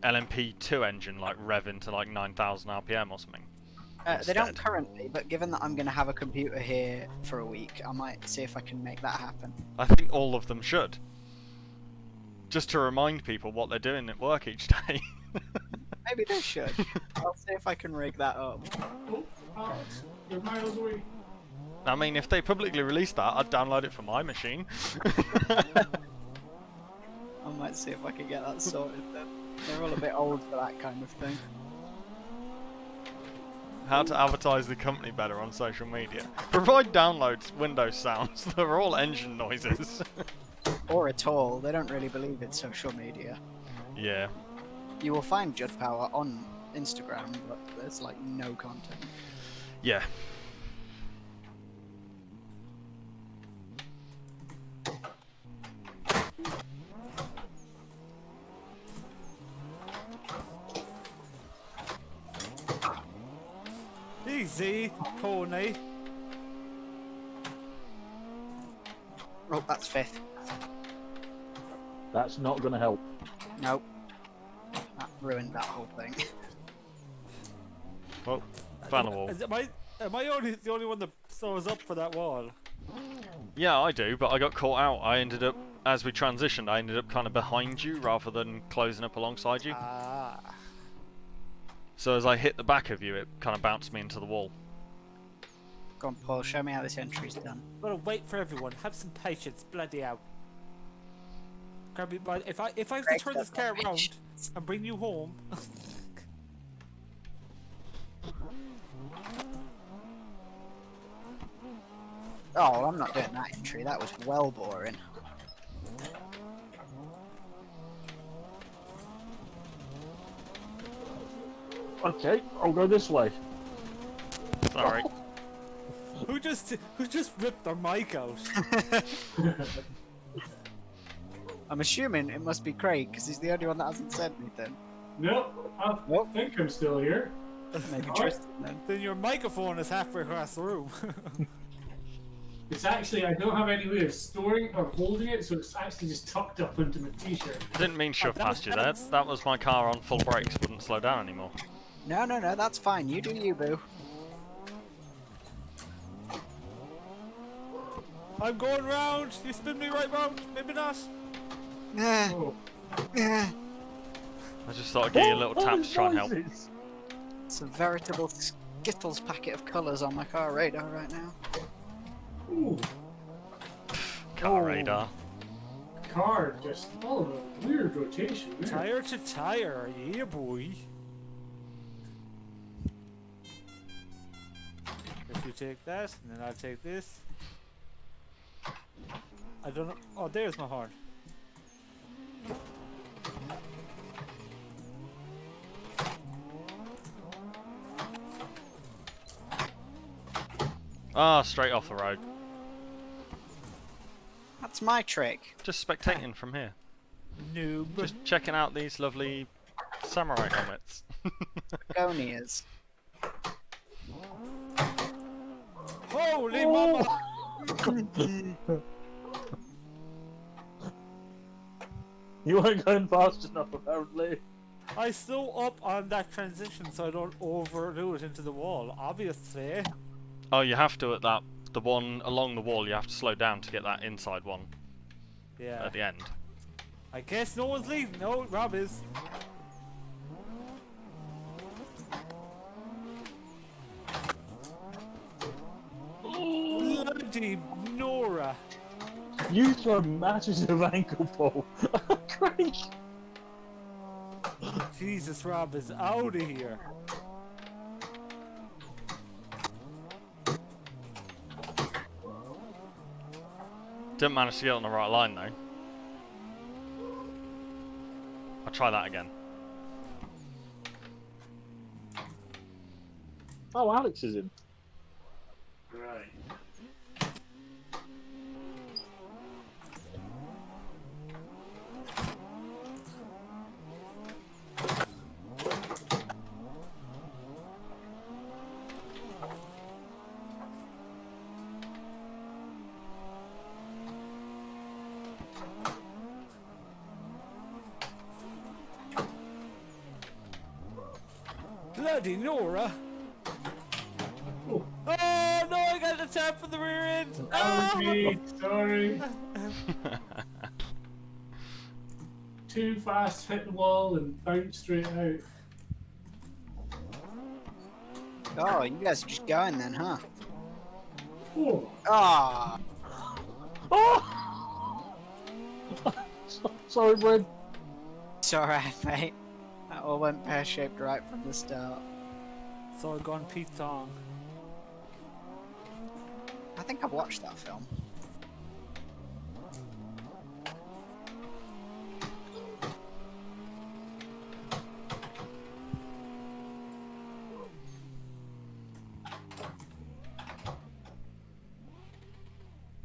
LMP2 engine like revving to like 9,000 RPM or something? They don't Instead. currently, but given that I'm going to have a computer here for a week, I might see if I can make that happen. I think all of them should. Just to remind people what they're doing at work each day. Maybe they should. I'll see if I can rig that up. Oh, Alex, you're miles away. I mean, if they publicly release that, I'd download it for my machine. I might see if I can get that sorted then. They're all a bit old for that kind of thing. How to advertise the company better on social media. Provide downloads Windows sounds. They're all engine noises. Or at all. They don't really believe in social media. Yeah. You will find Judd Power on Instagram, but there's like no content. Yeah. Easy, pony. Oh, that's fifth. That's not going to help. Nope. That ruined that whole thing. Well, found a wall. Am I the only one that throws up for that wall? Yeah, I do, but I got caught out. I ended up, as we transitioned, I ended up kind of behind you rather than closing up alongside you. Ah. So as I hit the back of you, it kind of bounced me into the wall. Go on, Paul, show me how this entry's done. Gotta wait for everyone. Have some patience. Bloody out. Grab me by, if I have to turn this car around and bring you home. Oh, I'm not doing that entry. That was well boring. Okay, I'll go this way. Sorry. who just ripped their mic out? I'm assuming it must be Craig because he's the only one that hasn't said anything. Nope, I Nope. think I'm still here. Maybe Alright. Tristan then. Then your microphone is halfway across the room. It's actually, I don't have any way of storing or holding it, so it's actually just tucked up into my t-shirt. I didn't mean shove past you there. That was my car on full brakes, wouldn't slow down anymore. No, that's fine. You do you, boo. I'm going round. You spin me right round. Maybe not. Oh, I just thought I'd give you a little tap to try and help. It's a veritable Skittles packet of colours on my car radar right now. ooh, Car radar. car just all of a weird rotation there. Tire to tire. Yeah, boy. If you take that, and then I'll take this. I don't know. Oh, there's my horn. Ah, straight off the road. That's my trick. Just spectating from here. Noob. Just checking out these lovely samurai helmets. Begonias. Holy mama! You weren't going fast enough, apparently. I slow up on that transition so I don't overdo it into the wall, obviously. Oh, you have to at that, the one along the wall, you have to slow down to get that inside one Yeah. at the end. I guess no one's leading. No, Rob is. Bloody Nora. You throw matches of ankle pole. Craig. Jesus, Rob is out of here. Didn't manage to get on the right line though. I'll try that again. Oh, Alex is in. Right. Bloody Nora. Oh, Oh no, I got the tap from the rear end. that was Oh! me. Sorry. Too fast, hit the wall and bounce straight out. Oh, you guys are just going then, huh? Oh, Ah, Oh! Sorry, Brad. it's alright, mate. That all went pear-shaped right from the start. So I've gone Pete Tong. I think I've watched that film.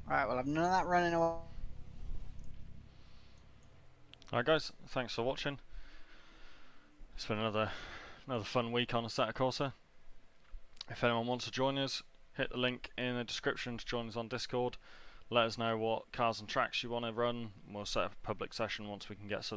Right, well, I've none of that running away. Alright guys, thanks for watching. It's been another fun week on Assetto Corsa. If anyone wants to join us, hit the link in the description to join us on Discord. Let us know what cars and tracks you want to run. We'll set up a public session once we can get sort of